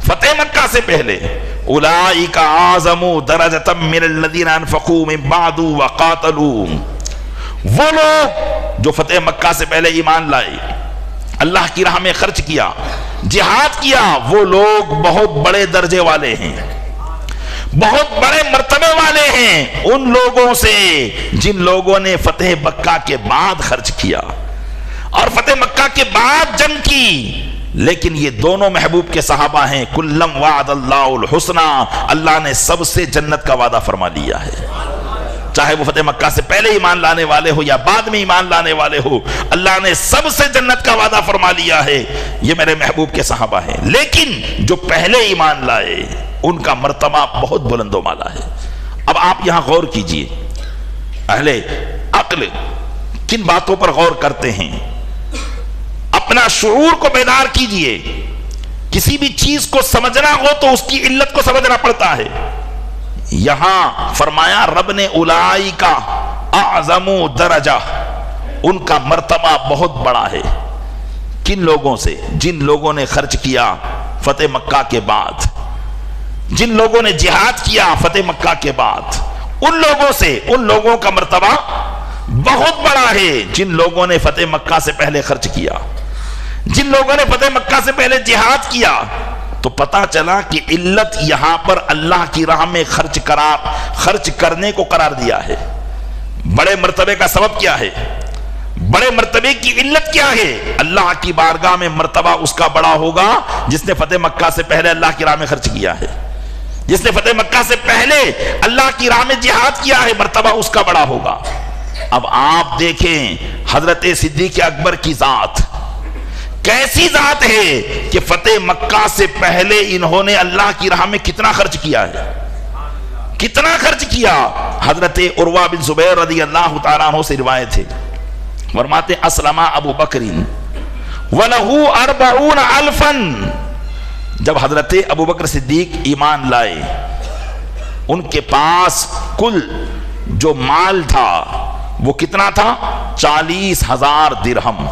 فتح مکہ سے پہلے۔ اولئک اعظم درجۃ من الذین انفقوا من بعد وقاتلوا، وہ لوگ جو فتح مکہ سے پہلے ایمان لائے، اللہ کی راہ میں خرچ کیا، جہاد کیا، وہ لوگ بہت بڑے درجے والے ہیں، بہت بڑے مرتبے والے ہیں ان لوگوں سے جن لوگوں نے فتح مکہ کے بعد خرچ کیا اور فتح مکہ کے بعد جنگ کی۔ لیکن یہ دونوں محبوب کے صحابہ ہیں، کلم وعد اللہ الحسنى، اللہ نے سب سے جنت کا وعدہ فرما لیا ہے، چاہے وہ فتح مکہ سے پہلے ایمان لانے والے ہو یا بعد میں ایمان لانے والے ہو، اللہ نے سب سے جنت کا وعدہ فرما لیا ہے۔ یہ میرے محبوب کے صحابہ ہیں، لیکن جو پہلے ایمان لائے ان کا مرتبہ بہت بلند و بالا ہے۔ اب آپ یہاں غور کیجئے، اہل عقل کن باتوں پر غور کرتے ہیں، اپنا شعور کو بیدار کیجئے۔ کسی بھی چیز کو سمجھنا ہو تو اس کی علت کو سمجھنا پڑتا ہے۔ یہاں فرمایا رب نے اولئک اعظم درجہ، ان کا مرتبہ بہت بڑا ہے۔ کن لوگوں سے؟ جن لوگوں نے خرچ کیا فتح مکہ کے بعد، جن لوگوں نے جہاد کیا فتح مکہ کے بعد، ان لوگوں سے، ان لوگوں کا مرتبہ بہت بڑا ہے جن لوگوں نے فتح مکہ سے پہلے خرچ کیا، جن لوگوں نے فتح مکہ سے پہلے جہاد کیا۔ تو پتہ چلا کہ علت یہاں پر اللہ کی راہ میں خرچ کرنے کو قرار دیا ہے۔ بڑے مرتبے کا سبب کیا ہے؟ بڑے مرتبے کی علت کیا ہے؟ اللہ کی بارگاہ میں مرتبہ اس کا بڑا ہوگا جس نے فتح مکہ سے پہلے اللہ کی راہ میں خرچ کیا ہے، جس نے فتح مکہ سے پہلے اللہ کی راہ میں جہاد کیا ہے، مرتبہ اس کا بڑا ہوگا۔ اب آپ دیکھیں حضرت صدیق اکبر کی ذات کیسی ذات ہے کہ فتح مکہ سے پہلے انہوں نے اللہ کی راہ میں کتنا خرچ کیا ہے، کتنا خرچ کیا۔ حضرت عروہ بن زبیر رضی اللہ تعالیٰ عنہ سے روایت ہے، فرماتے اسلم ابو بکر وَلَهُ 40,000، جب حضرت ابو بکر صدیق ایمان لائے ان کے پاس کل جو مال تھا وہ کتنا تھا؟ 40,000 درہم،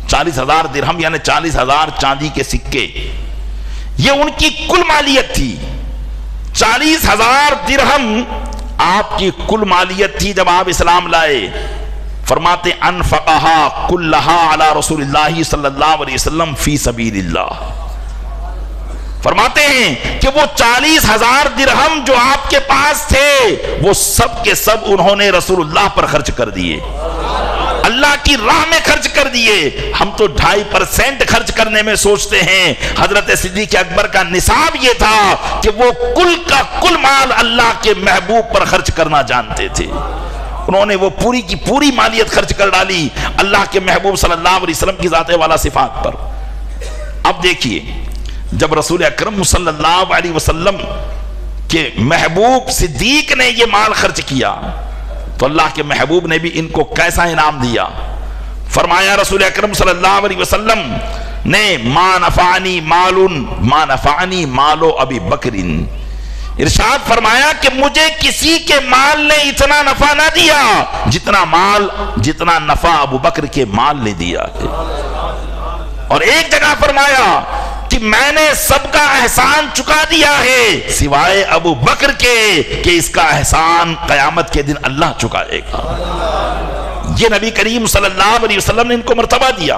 40,000 درہم یعنی 40,000 چاندی کے سکے، یہ ان کی کل مالیت تھی۔ 40,000 درہم آپ کی کل مالیت تھی جب آپ اسلام لائے۔ فرماتے انفقها کلها علی رسول اللہ صلی اللہ علیہ وسلم فی سبیل اللہ، فرماتے ہیں کہ وہ 40,000 درہم جو آپ کے پاس تھے وہ سب کے سب انہوں نے رسول اللہ پر خرچ کر دیے، اللہ کی راہ میں خرچ کر دیے۔ ہم تو 2.5% خرچ کرنے میں سوچتے ہیں، حضرت صدیق اکبر کا نصاب یہ تھا کہ وہ کل کا کل مال اللہ کے محبوب پر خرچ کرنا جانتے تھے۔ انہوں نے وہ پوری کی پوری مالیت خرچ کر ڈالی اللہ کے محبوب صلی اللہ علیہ وسلم کی ذات والا صفات پر۔ اب دیکھیے، جب رسول اکرم صلی اللہ علیہ وسلم کے محبوب صدیق نے یہ مال خرچ کیا تو اللہ کے محبوب نے بھی ان کو کیسا انعام دیا؟ فرمایا رسول اکرم صلی اللہ علیہ وسلم نے ما نفعنی مال ابی بکر، ارشاد فرمایا کہ مجھے کسی کے مال نے اتنا نفع نہ دیا جتنا نفع ابو بکر کے مال نے دیا ہے۔ اور ایک جگہ فرمایا کہ میں نے سب کا احسان چکا دیا ہے سوائے ابو بکر کے کہ اس کا احسان قیامت کے دن اللہ چکائے گا۔ یہ نبی کریم صلی اللہ علیہ وسلم نے ان کو مرتبہ دیا۔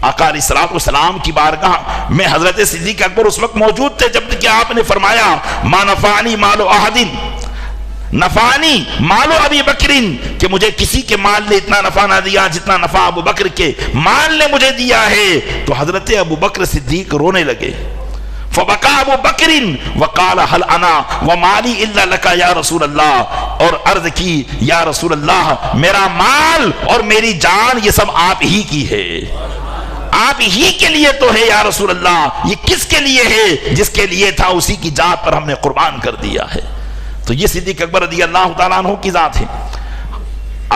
آقا علیہ السلام کی بارگاہ میں حضرت صدیق اکبر اس وقت موجود تھے جب کہ آپ نے فرمایا ما نفعنی مال احد نفعنی مال ابی بکر، کہ مجھے کسی کے مال نے اتنا نفع نہ دیا جتنا نفع ابو بکر کے مال نے مجھے دیا ہے۔ تو حضرت ابو بکر صدیق رونے لگے۔ فبکا ابو بکر وقال هل انا ومالی الا لک یا رسول اللہ، اور عرض کی یا رسول اللہ میرا مال اور میری جان یہ سب آپ ہی کی ہے، آپ ہی کے لیے تو ہے یا رسول اللہ، یہ کس کے لیے ہے؟ جس کے لیے تھا اسی کی ذات پر ہم نے قربان کر دیا ہے۔ تو یہ صدیق اکبر رضی اللہ تعالیٰ عنہ کی ذات ہے۔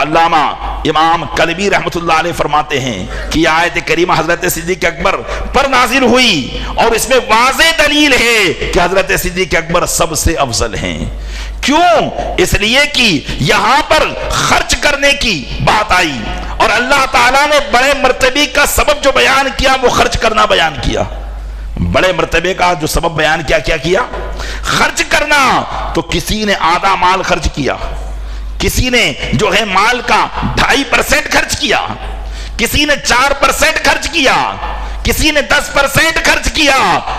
علامہ امام کلبی رحمت اللہ علیہ فرماتے ہیں کہ یہ آیت کریمہ حضرت صدیق اکبر پر نازل ہوئی اور اس میں واضح دلیل ہے کہ حضرت صدیق اکبر سب سے افضل ہیں۔ کیوں؟ اس لیے کہ یہاں پر خرچ کرنے کی بات آئی اور اللہ تعالیٰ نے بڑے مرتبے کا سبب جو بیان کیا وہ خرچ کرنا بیان کیا۔ بڑے مرتبے کا جو سبب بیان کیا خرچ کرنا۔ تو کسی نے آدھا مال خرچ کیا، کسی نے جو ہے مال کا 2.5% خرچ کیا، کسی نے 4% خرچ کیا، کسی نے 10% خرچ کیا،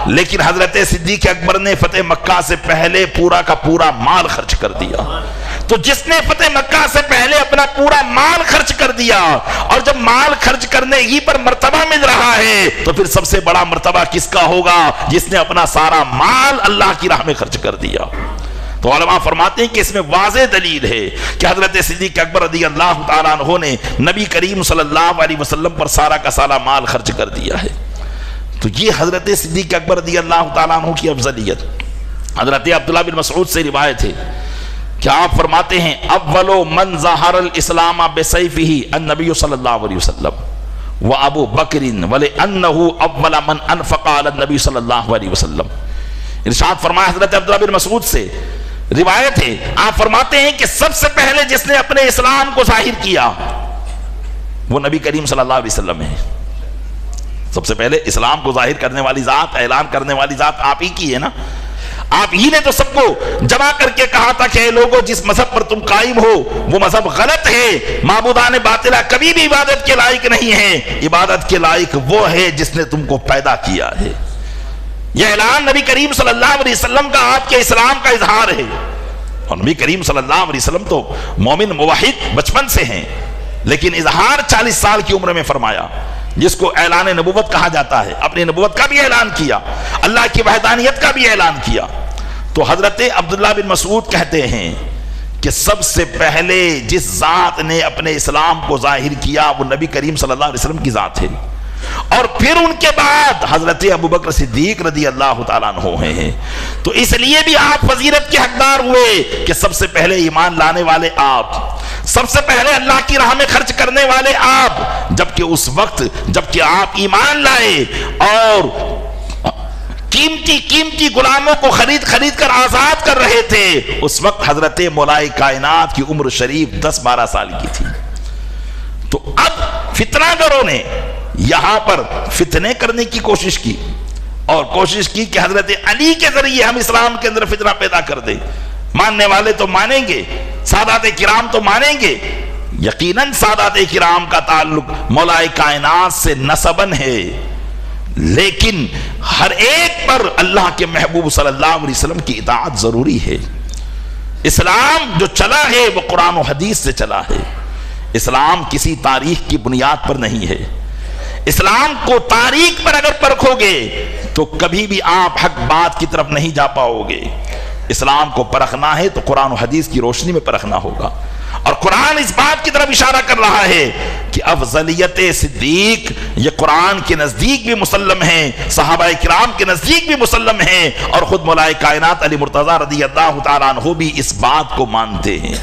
لیکن حضرت صدیق اکبر نے فتح مکہ سے پہلے پورا کا پورا مال خرچ کر دیا۔ تو جس نے فتح مکہ سے پہلے اپنا پورا مال خرچ کر دیا، اور جب مال خرچ کرنے ہی پر مرتبہ مل رہا ہے تو پھر سب سے بڑا مرتبہ کس کا ہوگا؟ جس نے اپنا سارا مال اللہ کی راہ میں خرچ کر دیا۔ تو علماء فرماتے ہیں کہ اس میں واضح دلیل ہے کہ حضرت صدیق اکبر رضی اللہ تعالیٰ عنہ نے نبی کریم صلی اللہ علیہ وسلم پر سارا کا سارا مال خرچ کر دیا ہے۔ تو یہ حضرت صدیق اکبر رضی اللہ تعالیٰ عنہ کی افضلیت۔ حضرت عبداللہ بن مسعود سے روایت ہے کہ آپ فرماتے ہیں اول من ظہر الاسلام بسیفہ النبی صلی اللہ علیہ وسلم و ابو بکر ولانہ اول من انفق علی النبی صلی اللہ علیہ وسلم۔ ارشاد فرمایا حضرت عبداللہ بن مسعود سے روایت ہے، آپ فرماتے ہیں کہ سب سے پہلے جس نے اپنے اسلام کو ظاہر کیا وہ نبی کریم صلی اللہ علیہ وسلم ہے۔ سب سے پہلے اسلام کو ظاہر کرنے والی ذات، اعلان کرنے والی ذات آپ ہی کی ہے نا۔ آپ ہی نے تو سب کو جمع کر کے کہا تھا کہ اے لوگو جس مذہب پر تم قائم ہو وہ مذہب غلط ہے، معبودان باطلہ کبھی بھی عبادت کے لائق نہیں ہے، عبادت کے لائق وہ ہے جس نے تم کو پیدا کیا ہے۔ یہ اعلان نبی کریم صلی اللہ علیہ وسلم کا آپ کے اسلام کا اظہار ہے۔ اور نبی کریم صلی اللہ علیہ وسلم تو مومن موحد بچپن سے ہیں، لیکن اظہار 40 سال کی عمر میں فرمایا، جس کو اعلان نبوت کہا جاتا ہے۔ اپنی نبوت کا بھی اعلان کیا، اللہ کی وحدانیت کا بھی اعلان کیا۔ تو حضرت عبداللہ بن مسعود کہتے ہیں کہ سب سے پہلے جس ذات نے اپنے اسلام کو ظاہر کیا وہ نبی کریم صلی اللہ علیہ وسلم کی ذات ہے، اور پھر ان کے بعد حضرت ابوبکر صدیق رضی اللہ تعالیٰ عنہ ہیں۔ تو اس لیے بھی آپ فضیلت کے حقدار ہوئے کہ سب سے پہلے ایمان لانے والے آپ، سب سے پہلے اللہ کی راہ میں خرچ کرنے والے آپ، جبکہ اس وقت جبکہ آپ ایمان لائے اور قیمتی غلاموں کو خرید کر آزاد کر رہے تھے، اس وقت حضرت مولا کائنات کی عمر شریف 10-12 سال کی تھی۔ تو اب فتنہ گروں نے یہاں پر فتنے کرنے کی کوشش کی، اور کوشش کی کہ حضرت علی کے ذریعے ہم اسلام کے اندر فتنہ پیدا کر دیں۔ ماننے والے تو مانیں گے، سادات کرام تو مانیں گے، یقیناً سادات کرام کا تعلق مولا کائنات سے نسباً ہے، لیکن ہر ایک پر اللہ کے محبوب صلی اللہ علیہ وسلم کی اطاعت ضروری ہے۔ اسلام جو چلا ہے وہ قرآن و حدیث سے چلا ہے۔ اسلام کسی تاریخ کی بنیاد پر نہیں ہے۔ اسلام کو تاریخ پر اگر پرکھو گے تو کبھی بھی آپ حق بات کی طرف نہیں جا پاؤ گے۔ اسلام کو پرکھنا ہے تو قرآن و حدیث کی روشنی میں پرکھنا ہوگا، اور قرآن اس بات کی طرف اشارہ کر رہا ہے کہ افضلیت صدیق یہ قرآن کے نزدیک بھی مسلم ہے، صحابہ کرام کے نزدیک بھی مسلم ہے، اور خود مولا کائنات علی مرتضیٰ رضی اللہ تعالیٰ عنہ بھی اس بات کو مانتے ہیں۔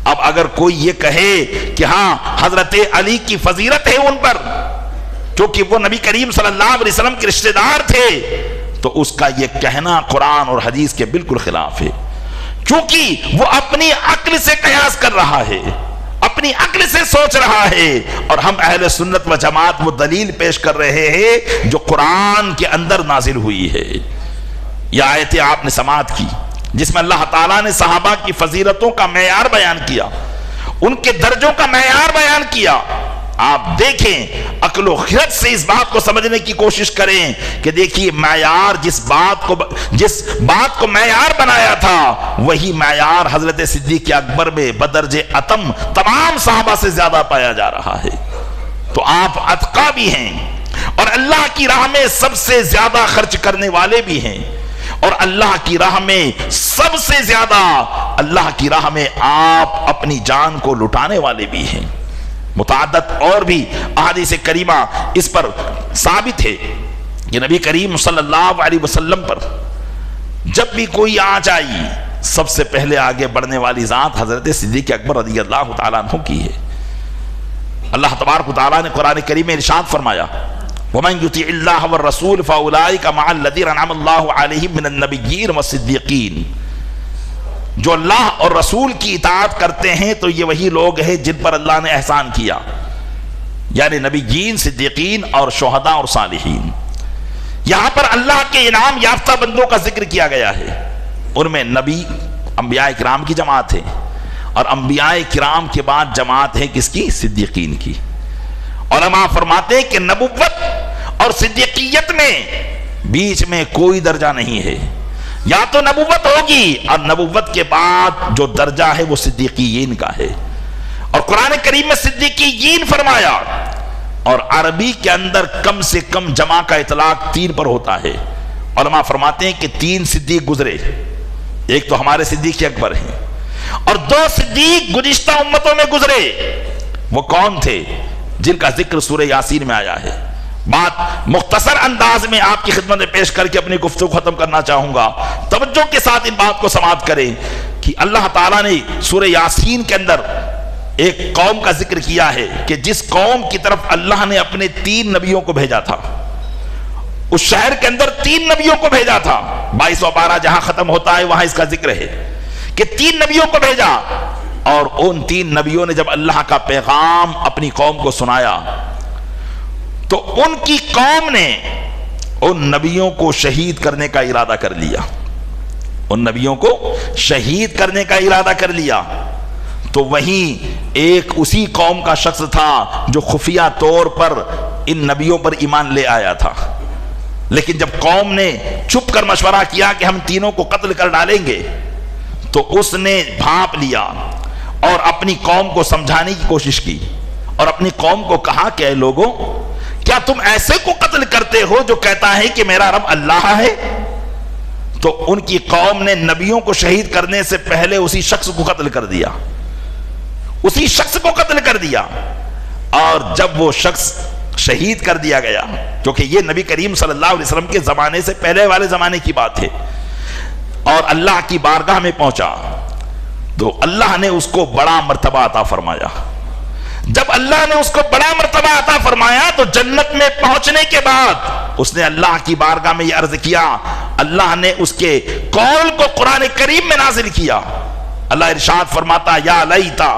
اب اگر کوئی یہ کہے کہ ہاں حضرت علی کی فضیلت ہے ان پر کیونکہ وہ نبی کریم صلی اللہ علیہ وسلم کے رشتہ دار تھے، تو اس کا یہ کہنا قرآن اور حدیث کے بالکل خلاف ہے، کیونکہ وہ اپنی عقل سے قیاس کر رہا ہے، اپنی عقل سے سوچ رہا ہے، اور ہم اہل سنت و جماعت وہ دلیل پیش کر رہے ہیں جو قرآن کے اندر نازل ہوئی ہے۔ یہ آیتیں آپ نے سماعت کی جس میں اللہ تعالیٰ نے صحابہ کی فضیلتوں کا معیار بیان کیا، ان کے درجوں کا معیار بیان کیا۔ آپ دیکھیں، عقل و خرد سے اس بات کو سمجھنے کی کوشش کریں کہ دیکھیے معیار جس بات کو معیار بنایا تھا وہی معیار حضرت صدیق اکبر میں بدرج اتم تمام صحابہ سے زیادہ پایا جا رہا ہے۔ تو آپ اتقا بھی ہیں، اور اللہ کی راہ میں سب سے زیادہ خرچ کرنے والے بھی ہیں، اور اللہ کی راہ میں سب سے زیادہ اللہ کی راہ میں آپ اپنی جان کو لٹانے والے بھی ہیں۔ متعدد اور بھی احادیث کریمہ اس پر ثابت ہے کہ نبی کریم صلی اللہ علیہ وسلم پر جب بھی کوئی آنچ آئی سب سے پہلے آگے بڑھنے والی ذات حضرت صدیق اکبر رضی اللہ تعالیٰ عنہ کی ہے۔ اللہ تبارک و تعالیٰ نے قرآن کریم میں ارشاد فرمایا وَمَن يُطِعِ اللَّهَ وَالرَّسُولَ فَأُولَٰئِكَ مَعَ الَّذِينَ أَنْعَمَ اللَّهُ عَلَيْهِم مِّنَ النَّبِيِّينَ وَالصِّدِّيقِينَ۔ جو اللہ اور رسول کی اطاعت کرتے ہیں تو یہ وہی لوگ ہیں جن پر اللہ نے احسان کیا، یعنی نبیین، صدیقین اور شہداء اور صالحین۔ یہاں پر اللہ کے انعام یافتہ بندوں کا ذکر کیا گیا ہے، ان میں نبی انبیاء کرام کی جماعت ہے، اور انبیاء کرام کے بعد جماعت ہے کس کی؟ صدیقین کی۔ علماء فرماتے ہیں کہ نبوت اور صدیقیت میں بیچ میں کوئی درجہ نہیں ہے، یا تو نبوت ہوگی اور نبوت کے بعد جو درجہ ہے وہ صدیقین کا ہے، اور قرآن کریم میں صدیقین فرمایا، اور عربی کے اندر کم سے کم جمع کا اطلاق 3 پر ہوتا ہے۔ علماء فرماتے ہیں کہ 3 صدیق گزرے، ایک تو ہمارے صدیق اکبر ہیں، اور 2 صدیق گزشتہ امتوں میں گزرے۔ وہ کون تھے؟ جن کا ذکر سورہ یاسین میں آیا ہے۔ بات مختصر انداز میں آپ کی خدمت میں پیش کر کے اپنی گفتگو ختم کرنا چاہوں گا، توجہ کے ساتھ ان بات کو سماعت کریں کہ اللہ تعالیٰ نے سورہ یاسین کے اندر ایک قوم کا ذکر کیا ہے کہ جس قوم کی طرف اللہ نے اپنے 3 نبیوں کو بھیجا تھا، اس شہر کے اندر 3 نبیوں کو بھیجا تھا۔ 22 و 12 جہاں ختم ہوتا ہے وہاں اس کا ذکر ہے کہ 3 نبیوں کو بھیجا، اور ان 3 نبیوں نے جب اللہ کا پیغام اپنی قوم کو سنایا تو ان کی قوم نے ان نبیوں کو شہید کرنے کا ارادہ کر لیا، ان نبیوں کو شہید کرنے کا ارادہ کر لیا۔ تو وہیں ایک اسی قوم کا شخص تھا جو خفیہ طور پر ان نبیوں پر ایمان لے آیا تھا، لیکن جب قوم نے چھپ کر مشورہ کیا کہ ہم تینوں کو قتل کر ڈالیں گے تو اس نے بھانپ لیا اور اپنی قوم کو سمجھانے کی کوشش کی، اور اپنی قوم کو کہا کہ اے لوگوں، کیا تم ایسے کو قتل کرتے ہو جو کہتا ہے کہ میرا رب اللہ ہے؟ تو ان کی قوم نے نبیوں کو شہید کرنے سے پہلے اسی شخص کو قتل کر دیا، اسی شخص کو قتل کر دیا۔ اور جب وہ شخص شہید کر دیا گیا، کیونکہ یہ نبی کریم صلی اللہ علیہ وسلم کے زمانے سے پہلے والے زمانے کی بات ہے، اور اللہ کی بارگاہ میں پہنچا تو اللہ نے اس کو بڑا مرتبہ عطا فرمایا۔ جب اللہ نے اس کو بڑا مرتبہ عطا فرمایا تو جنت میں پہنچنے کے بعد اس نے اللہ کی بارگاہ میں یہ عرض کیا، اللہ نے اس کے قول کو قرآن کریم میں نازل کیا۔ اللہ ارشاد فرماتا یا لیتا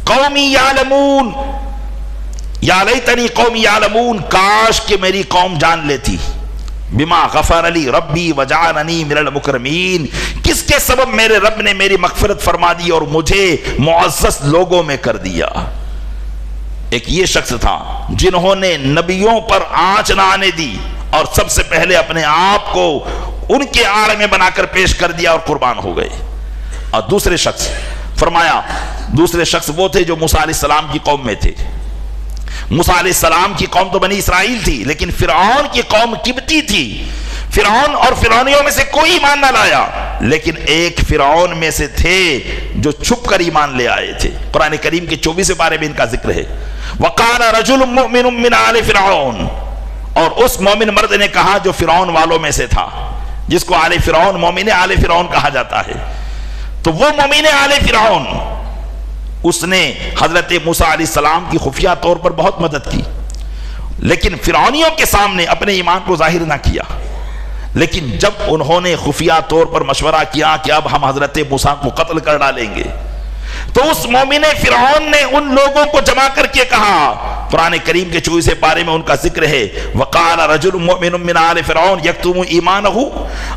قومی یعلمون، یا لیتنی قومی یعلمون، کاش کہ میری قوم جان لیتی، بما غفر علی ربی وجعلنی من المکرمین، کس کے سبب میرے رب نے میری مغفرت فرما دی اور مجھے معزز لوگوں میں کر دیا۔ ایک یہ شخص تھا جنہوں نے نبیوں پر آنچ نہ آنے دی اور سب سے پہلے اپنے آپ کو ان کے آڑ میں بنا کر پیش کر دیا اور قربان ہو گئے. اور دوسرے شخص فرمایا، دوسرے شخص وہ تھے جو موسیٰ علیہ السلام کی قوم میں تھے. موسیٰ علیہ السلام کی قوم تو بنی اسرائیل تھی، لیکن فرعون کی قوم قبطی تھی. فرعون اور فرعونیوں میں سے کوئی ایمان نہ لایا، لیکن ایک فرعون میں سے تھے جو چھپ کر ایمان لے آئے تھے. قرآن کریم کے 24 پارے میں ان کا ذکر ہے. وَقَالَ رَجُلٌ مُؤْمِنٌ مِّنْ آلِ فِرْعَوْنَ، اور اس مومن مرد نے کہا جو فرعون والوں میں سے تھا، جس کو آل فرعون، مومن آل فرعون کہا جاتا ہے. تو وہ مومن آل فرعون، اس نے حضرت موسیٰ علیہ السلام کی خفیہ طور پر بہت مدد کی، لیکن فرعونیوں کے سامنے اپنے ایمان کو ظاہر نہ کیا. لیکن جب انہوں نے خفیہ طور پر مشورہ کیا کہ اب ہم حضرت موسیٰ کو قتل کر ڈالیں گے، تو اس مومن فرعون نے ان لوگوں کو جمع کر کے کہا، قرآن کریم کے 24 پارے میں ان کا ذکر ہے، وَقَالَ رَجُلٌ مُؤْمِنٌ مِّنْ آلِ فِرْعَوْنَ يَكْتُمُ إِيمَانَهُ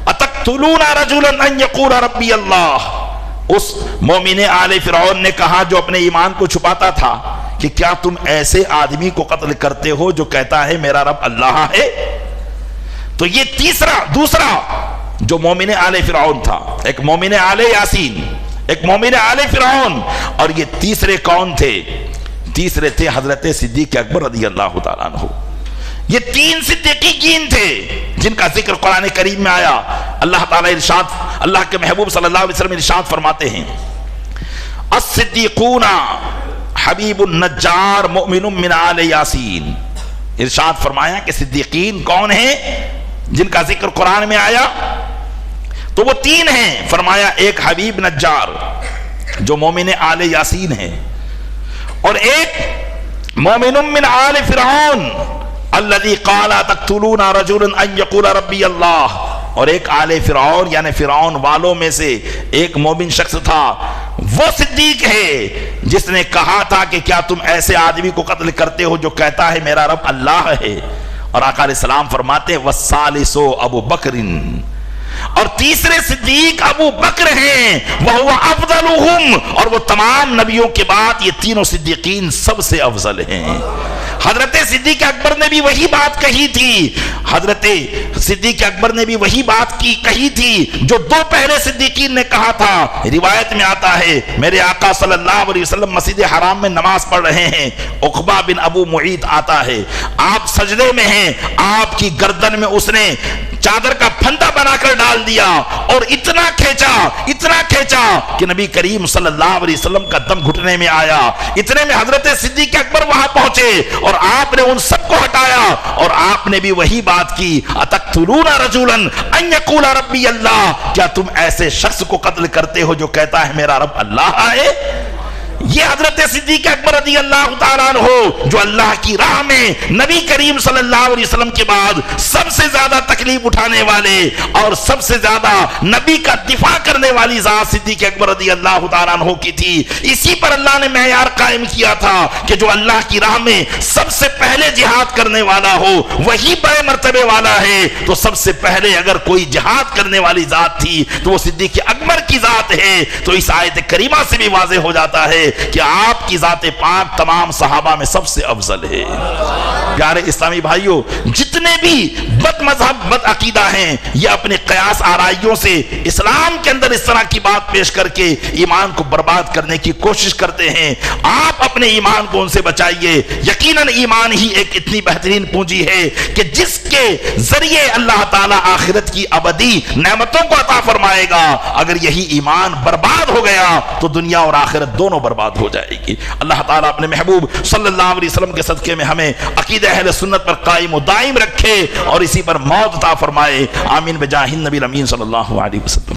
أَتَقْتُلُونَ رَجُلًا أَن يَقُولَ رَبِّيَ اللَّهُ. اس مومن آل فرعون نے کہا جو اپنے ایمان کو چھپاتا تھا کہ کیا تم ایسے آدمی کو قتل کرتے ہو جو کہتا ہے میرا رب اللہ ہے. تو یہ دوسرا جو مومن آل فرعون تھا، ایک مومن آل یاسین، ایک مومن آل فرعون، اور یہ تیسرے کون تھے؟ تیسرے تھے حضرت صدیق اکبر رضی اللہ تعالیٰ عنہ. یہ 3 صدیقین تھے جن کا ذکر قرآن کریم میں آیا. اللہ تعالیٰ ارشاد، اللہ کے محبوب صلی اللہ علیہ وسلم ارشاد فرماتے ہیں، الصدیقون حبیب النجار مؤمن من آل یاسین. ارشاد فرمایا کہ صدیقین کون ہیں جن کا ذکر قرآن میں آیا؟ تو وہ 3 ہیں. فرمایا ایک حبیب نجار جو مومن آل یاسین ہے، اور ایک مومن من آل فرعون الذي قال تقتلون رجلا ان يقول ربي اللہ، اور ایک آل فرعون یعنی فرعون والوں میں سے ایک مومن شخص تھا، وہ صدیق ہے جس نے کہا تھا کہ کیا تم ایسے آدمی کو قتل کرتے ہو جو کہتا ہے میرا رب اللہ ہے. اور آقا علیہ السلام فرماتے ہیں والثالث ابو بکر، اور تیسرے صدیق ابو بکر ہیں، وَهُوَ أَفْضَلُهُمْ، اور وہ تمام نبیوں کے بعد یہ تینوں صدیقین سب سے افضل ہیں. حضرت صدیق اکبر نے بھی وہی بات کہی تھی، حضرت صدیق اکبر نے بھی وہی بات کہی تھی جو 2 پہلے صدیقین نے کہا تھا. روایت میں آتا ہے میرے آقا صلی اللہ علیہ وسلم مسجد حرام میں نماز پڑھ رہے ہیں، عقبہ بن ابو معیط آتا ہے، آپ سجدے میں ہیں، آپ کی گردن میں اس نے چادر کا پھندا بنا کر ڈال دیا اور اتنا کھینچا کہ نبی کریم صلی اللہ علیہ وسلم کا دم گھٹنے میں آیا. اتنے میں حضرت صدیق اکبر وہاں پہنچے اور آپ نے ان سب کو ہٹایا اور آپ نے بھی وہی بات کی، اتقتلون رجلا ان یقول ربی اللہ، کیا تم ایسے شخص کو قتل کرتے ہو جو کہتا ہے میرا رب اللہ ہے. یہ حضرت صدیق اکبر رضی اللہ تعالیٰ عنہ جو اللہ کی راہ میں نبی کریم صلی اللہ علیہ وسلم کے بعد سب سے زیادہ تکلیف اٹھانے والے اور سب سے زیادہ نبی کا دفاع کرنے والی ذات صدیق اکبر رضی اللہ تعالیٰ عنہ کی تھی. اسی پر اللہ نے معیار قائم کیا تھا کہ جو اللہ کی راہ میں سب سے پہلے جہاد کرنے والا ہو وہی بڑے مرتبے والا ہے. تو سب سے پہلے اگر کوئی جہاد کرنے والی ذات تھی تو وہ صدیق اکبر کی ذات ہے. تو اس آیت کریمہ سے بھی واضح ہو جاتا ہے کہ آپ کی ذات پاک تمام صحابہ میں سب سے افضل ہے. پیارے اسلامی بھائیوں، جتنے بھی بد مذہب بد عقیدہ ہیں یہ اپنے قیاس آرائیوں سے اسلام کے اندر اس طرح کی بات پیش کر کے ایمان کو برباد کرنے کی کوشش کرتے ہیں. آپ اپنے ایمان کو ان سے بچائیے. یقیناً ایمان ہی ایک اتنی بہترین پونجی ہے کہ جس کے ذریعے اللہ تعالیٰ آخرت کی ابدی نعمتوں کو عطا فرمائے گا. اگر یہی ایمان برباد ہو گیا تو دنیا اور آخرت دونوں برباد ہو جائے گی. اللہ تعالیٰ اپنے محبوب صلی اللہ علیہ وسلم کے صدقے میں ہمیں عقیدہ اہل سنت پر قائم و دائم رکھے اور اسی پر موت عطا فرمائے. آمین بجاہ النبی الامین صلی اللہ علیہ وسلم.